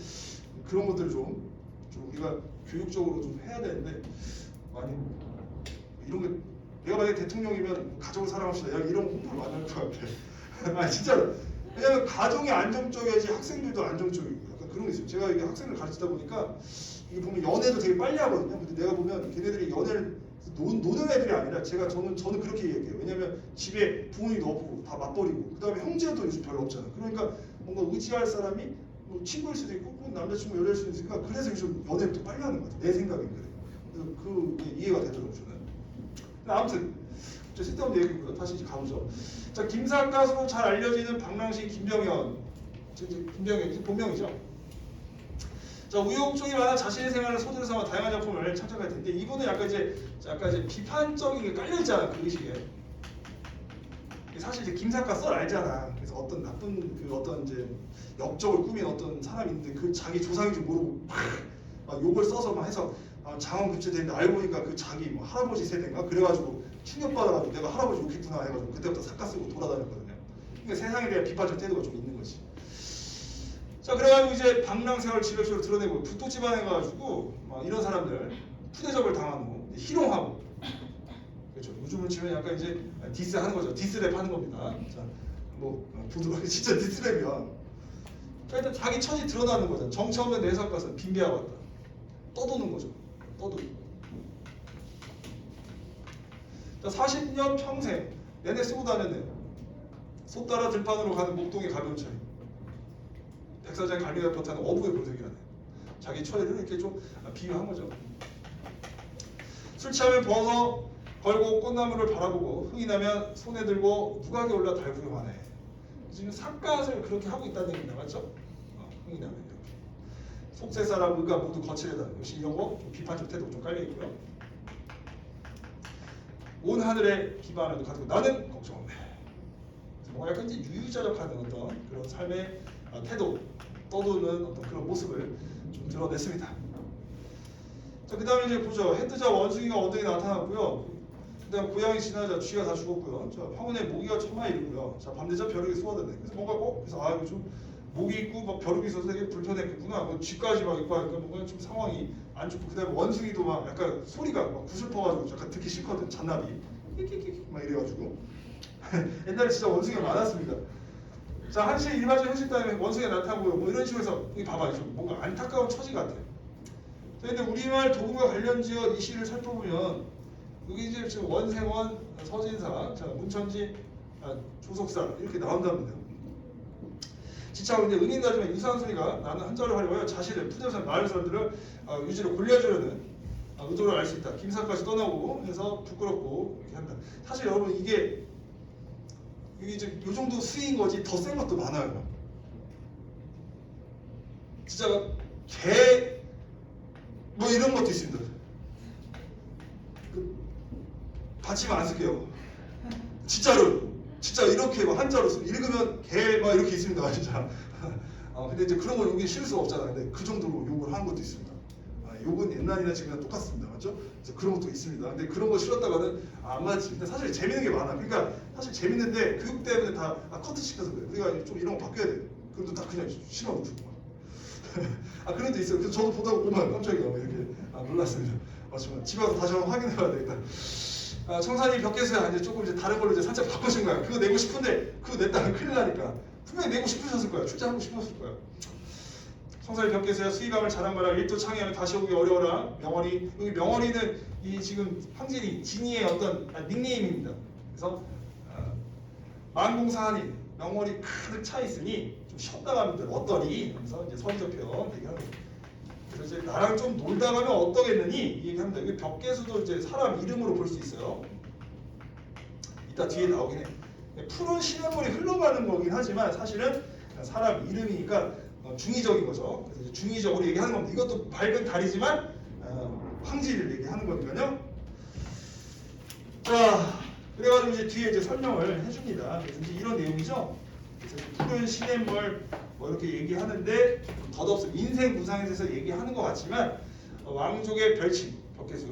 그런 것들을 좀 우리가 교육적으로 좀 해야 되는데 많이 이런 게 내가 만약에 대통령이면 가족을 사랑합시다. 야, 이런 홍보를 많이 할 것 같아. 아 진짜로. 왜냐면 가정이 안정적이어야지 학생들도 안정적이고 약간 그런 게 있어요. 제가 이게 학생을 가르치다 보니까 이게 보면 연애도 되게 빨리 하거든요. 근데 내가 보면 걔네들이 연애를 노는 애들이 아니라 저는 그렇게 얘기해요. 왜냐면 집에 부모님도 없고 다 맞벌이고 그다음에 형제도 요즘 별로 없잖아. 그러니까 뭔가 의지할 사람이 뭐 친구일 수도 있고 뭐 남자친구 여자일 수도 있으니까 그래서 요즘 연애를 더 빨리 하는 것 같아. 내 생각엔 그래. 그래서 그게 이해가 되더라고요 저는. 아무튼 저 쓸데없는 얘기고요. 다시 이제 가보죠. 자, 김사 가수로 잘 알려지는 박랑신 김병현. 김병현 본명이죠. 자, 우여곡절이 많아 자신의 생활을 소재로 삼아 다양한 작품을 창작할 텐데 이분은 약간 이제 비판적인 게 깔려 있잖아 그 의식에. 사실 이제 김사과 썰 알잖아. 그래서 어떤 나쁜 그 어떤 이제 역적을 꾸민 어떤 사람이 있는데 그 자기 조상인지 모르고 막 욕을 써서 막 해서 장원 급제되는데 알고 보니까 그 자기 뭐 할아버지 세대인가 그래가지고 충격받아가지고 내가 할아버지 욕했구나 해가지고 그때부터 삭가 쓰고 돌아다녔거든요. 그러니까 세상에 대한 비판적 태도가 좀 있는 거지. 자, 그래가지고 이제 방랑생활을 지배적으로 드러내고 북도 집안 해가지고 막 이런 사람들 푸대접을 당하고 희롱하고 그렇죠. 요즘은 치면 약간 이제 디스하는 거죠. 디스랩 하는 겁니다. 자, 뭐 보도록 진짜 디스랩이야. 자, 일단 자기 처지 드러나는 거죠. 정치 없는 내석 가서 빈비하고 왔다. 떠도는 거죠. 떠도기. 자, 40년 평생 내내 쓰고 다녔네요. 소 따라 들판으로 가는 목동의 가벼운 차이. 백사장 갈비가 버타는 어부의 본색이라네. 자기 처리를 이렇게 좀 비유한 거죠. 술 취하면 벗어 걸고 꽃나무를 바라보고 흥이 나면 손에 들고 누각에 올라 달구경하네. 지금 삿갓을 그렇게 하고 있다는 얘기입니다. 맞죠? 흥이 나면 이렇게. 속세사람 의가 모두 거칠다. 역시 이런 거 좀 비판적 태도 좀 깔려 있고요. 온 하늘에 비바람도 가지고 나는 걱정 없네. 뭔가 약간 이제 유유자적하는 어떤 그런 삶의 태도, 떠도는 어떤 그런 모습을 좀 드러냈습니다. 자, 그 다음에 이제 보죠. 해 뜨자 원숭이가 언덕에 나타났고요. 그 다음 고양이 지나자 쥐가 다 죽었고요. 자, 황혼에 모기가 천마에 이르고요. 자, 밤되자 벼룩이 쏟아졌네. 그래서 뭔가 그래서 이거 좀 모기 있고 막 벼룩이 있어서 되게 불편했겠구나. 뭐 쥐까지 막 있고 하니까 뭔가 좀 상황이 안 좋고, 그 다음에 원숭이도 막 약간 소리가 막 구슬퍼가지고 약간 듣기 싫거든. 잔나비 막 이래가지고 옛날에 진짜 원숭이가 많았습니다. 자, 한시 일반적 현실 따위에 원숭이가 나타나고요. 뭐 이런 식으로 해서 이 봐봐, 좀 뭔가 안타까운 처지 같아. 자, 근데 우리말 도구가 관련지어 이 시를 살펴보면 여기 이제 지금 원생원, 서진사, 자, 문천지, 조석사 이렇게 나온답니다. 지차고 이제 은인다지만 유사한 소리가 나는 한자를 활용하여 자신을 푸대산 마을 사람들을 유지로 굴려주려는 의도를 알 수 있다. 김사까지 떠나고 해서 부끄럽고 이렇게 한다. 사실 여러분 이게 이제 요 정도 수인 거지 더 센 것도 많아요. 진짜 개 뭐 이런 것도 있습니다. 받치면 안 쓸게요. 진짜로 진짜 이렇게 막 한자로 읽으면 개 막 이렇게 있습니다. 진짜. 근데 이제 그런 거 여기 실을 수가 없잖아요. 근데 그 정도로 욕을 하는 것도 있습니다. 욕은 옛날이나 지금이나 똑같습니다. 맞죠? 그래서 그런 것도 있습니다. 근데 그런 거 실었다가는 안 맞지. 근데 사실 재밌는 게 많아. 그러니까 사실 재밌는데 교육 때문에 다 커트 시켜서 그래. 우리가 좀 이런 거 바뀌어야 돼. 그래도 다 그냥 실어놓고. 그런 데 있어요. 그래서 저도 보다가 오만 깜짝이야. 이렇게 몰랐습니다. 정말 집에 가서 다시 한번 확인해봐야 되겠다. 청산이 벽계수야 이제 조금 이제 다른 걸로 이제 살짝 바꾸신 거야. 그거 내고 싶은데 그거 냈다면 큰일 나니까. 분명히 내고 싶으셨을 거야. 출제하고 싶었을 거야. 청산이 벽계수야 수의감을 잘한 거라 일도 창의하면 다시 오기 어려워라. 명월이 여기 명월이는 이 지금 황진이 진이의 어떤 닉네임입니다. 그래서 만공사한이 명월이 가득 차 있으니 좀 쉬었다 가면 어떠리? 하면서 이제 서리적 표현 얘기하는 거예요. 그래서 이제 나랑 좀 놀다 가면 어떠겠느니 이 얘기합니다. 여기 벽계수도 이제 사람 이름으로 볼 수 있어요. 이따 뒤에 나오긴 해. 푸른 시냇물이 흘러가는 거긴 하지만 사실은 사람 이름이니까 중의적인 거죠. 그래서 이제 중의적으로 얘기하는 겁니다. 이것도 밝은 달이지만 황지를 얘기하는 거니까요. 자, 그래가지고 이제 뒤에 이제 설명을 해줍니다. 그래서 이제 이런 내용이죠. 그래서 푸른 시냇물 뭐 이렇게 얘기하는데 덧없이 인생 무상에 대해서 얘기하는 것 같지만 왕족의 별칭 벽계수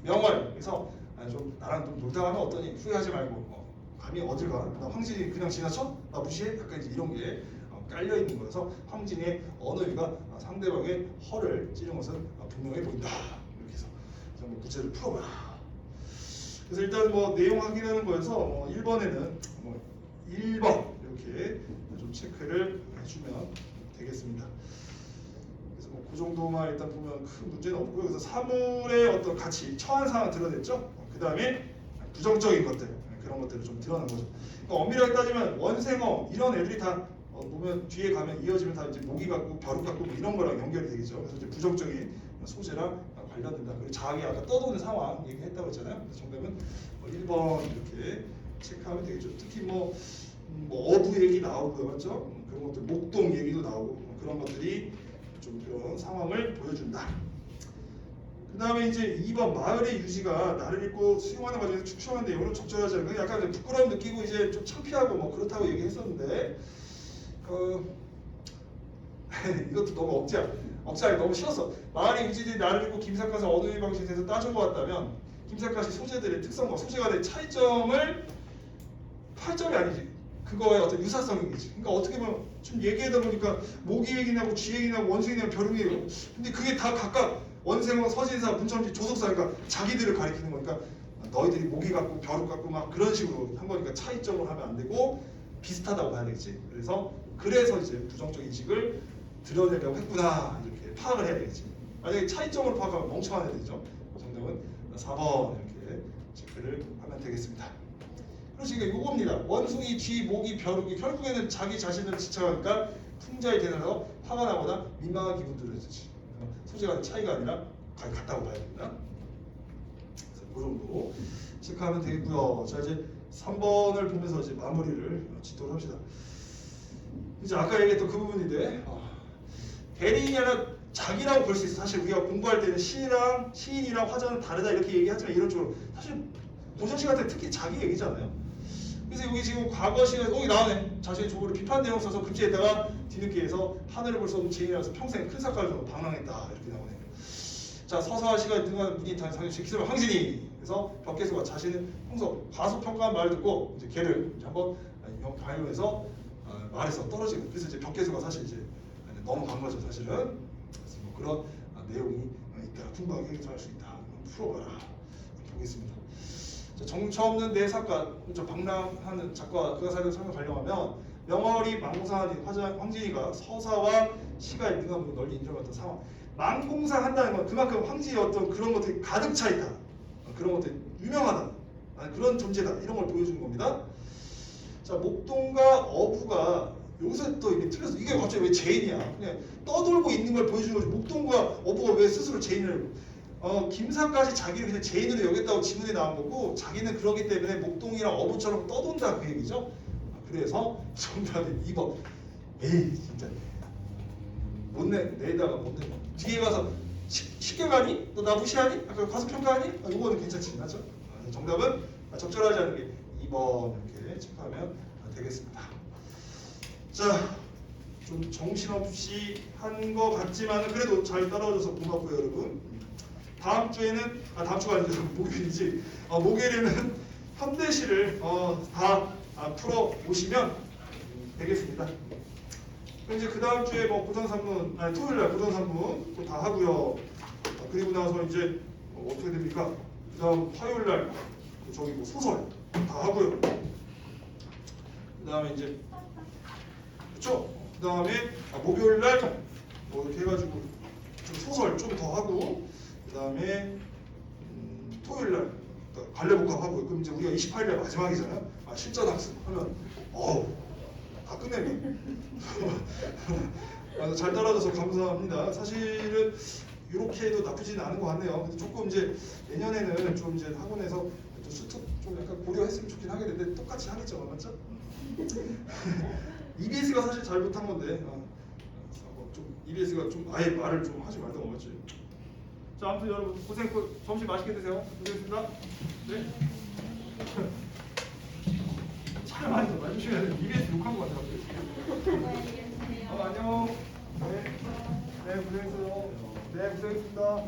명월 그래서 좀 나랑 좀 놀다 가면 어떠니 후회하지 말고 감히 어딜 가? 나 황진이 그냥 지나쳐? 나 무시해? 약간 이제 이런 게 깔려 있는 거여서 황진의 언어위가 상대방의 허를 찌른 것은 분명해 보인다. 이렇게 해서 뭐 구체를 풀어봐라. 그래서 일단 뭐 내용 확인하는 거에서 1번에는 1번 이렇게 좀 체크를 해주면 되겠습니다. 그래서 뭐 그 정도만 일단 보면 큰 문제는 없고요. 그래서 사물의 어떤 가치, 처한 상황 드러냈죠. 그 다음에 부정적인 것들 그런 것들을 좀 드러난 거죠. 그러니까 엄밀하게 따지면 원생어 이런 애들이 다 보면 뒤에 가면 이어지면 다 이제 모기 같고 벼룩 같고 뭐 이런 거랑 연결이 되겠죠. 그래서 이제 부정적인 소재랑 관련된다. 그리고 자기 아까 떠도는 상황 얘기했다고 했잖아요. 그래서 정답은 1번 이렇게 체크하면 되겠죠. 특히 뭐 어부 얘기 나오고요, 맞죠? 그런 것들 목동 얘기도 나오고 그런 것들이 좀 그런 상황을 보여준다. 그 다음에 이제 2번 마을의 유지가 나를 읽고 수용하는 과정에서 축소한 내용으로 적절하지 않은 약간 이제 부끄러움 느끼고 이제 좀 창피하고 뭐 그렇다고 얘기했었는데 이것도 너무 억지하게 너무 싫었어. 마을의 유지들이 나를 읽고 김삿갓의 언어의 방식에 대해서 따져보았다면 김삿갓이 소재들의 특성과 소재가 된 차이점을 8점이 아니지. 그거의 어떤 유사성이겠지. 그러니까 어떻게 보면 좀 얘기하다 보니까 모기 얘기 나고 쥐 얘기 나고 원숭이 나고 벼룩 얘기 나고 근데 그게 다 각각 원생어, 서진사, 문천지, 조속사 그러니까 자기들을 가리키는 거니까 너희들이 모기 같고 벼룩 같고 막 그런 식으로 한 거니까 차이점을 하면 안 되고 비슷하다고 봐야 되겠지. 그래서 이제 부정적 인식을 드러내려고 했구나 이렇게 파악을 해야 되겠지. 만약에 차이점으로 파악하면 멍청한 애들이죠. 정답은 4번 이렇게 체크를 하면 되겠습니다. 그러니까 이겁니다. 원숭이, 쥐, 모기, 벼룩이 결국에는 자기 자신을 지쳐가니까 풍자에 대해서 화가 나거나 민망한 기분들을 주지. 소재가 차이가 아니라 같다고 봐야 됩니다. 그래서 그 정도 체크하면 되겠고요. 자 이제 3번을 보면서 이제 마무리를 짓도록 합시다. 이제 아까 얘기했던 그 부분인데 대리인이 아니라 자기라고 볼 수 있어. 사실 우리가 공부할 때는 시인이랑 화자는 다르다 이렇게 얘기하지만 이런 쪽으로 사실 고전 시간 때 특히 자기 얘기잖아요. 그래서 여기 지금 과거 시간에 여기 나오네. 자신의 조부를 비판 내용 써서 급제에다가 뒤늦게해서 하늘을 볼 수 없는 죄인이라서 평생 큰 삭발을 주고 방랑했다 이렇게 나오네요. 자 서사와 시가 등한 문인탄 상유시 기술을 황진이 그래서 벽계수가 자신은 평소 과소평가한 말을 듣고 이제 걔를 이제 한번 발견해서 말에서 떨어지고 그래서 이제 벽계수가 사실 이제 넘어간 거죠 사실은. 그래서 뭐 그런 내용이 있다. 풍부하게 해석할 수 있다. 풀어봐라. 보겠습니다. 정처 없는 내 삭간, 방랑하는 작가 그가 살던 삶을 발령하면 명월이 망공사한 황진이가 서사와 시가 있는 널리 인정받던 상황. 망공사 한다는 건 그만큼 황진이 어떤 그런 것들이 가득 차 있다. 그런 것들이 유명하다. 그런 존재다. 이런 걸 보여주는 겁니다. 자 목동과 어부가 여기서 또 이게 틀렸어. 이게 갑자기 왜 죄인이야? 그냥 떠돌고 있는 걸 보여주는 거지. 목동과 어부가 왜 스스로 죄인을 김삿갓이 자기를 그냥 죄인으로 여겼다고 지문에 나온 거고 자기는 그러기 때문에 목동이랑 어부처럼 떠돈다 그 얘기죠. 그래서 정답이 2번. 에이 진짜 내다가 못 내. 뒤에 가서 쉽게 가니? 너 나 무시하니? 아까 가서 평가하니? 이거는 괜찮지 맞죠? 정답은 적절하지 않은 게 2번 이렇게 체크하면 되겠습니다. 자, 좀 정신없이 한 거 같지만 그래도 잘 따라와줘서 고맙고요 여러분. 다음 주에는 다음 주가 아니죠 목요일이지. 목요일에는 현대시를 다 풀어 보시면 되겠습니다. 이제 그 다음 주에 뭐 고전산문 토요일날 고전산문 또 다 하고요. 그리고 나서 이제 어떻게 됩니까? 그 다음 화요일날 저기 뭐 소설 다 하고요. 그 다음에 이제 그렇죠? 그 다음에 목요일날 뭐 이렇게 해가지고 좀 소설 좀 더 하고 그 다음에 토요일날 관례복합 하고 그럼 이제 우리가 28일날 마지막이잖아요. 실전 학습 하면 다 끝내네. 잘 따라줘서 감사합니다. 사실은 이렇게 해도 나쁘진 않은 것 같네요. 근데 조금 이제 내년에는 좀 이제 학원에서 좀 수특 좀 약간 고려했으면 좋긴 하겠는데 똑같이 하겠죠, 맞죠? EBS가 사실 잘못한 건데 좀 EBS가 좀 아예 말을 좀 하지 말던 거지. 자, 아무튼 여러분 고생했고 점심 맛있게 드세요. 고생했습니다. 네. 참 많이 더 조심해야 돼. EBS 욕한 거 같아 갑자기. 안녕. 네. 네, 고생했어요. 네, 고생했습니다.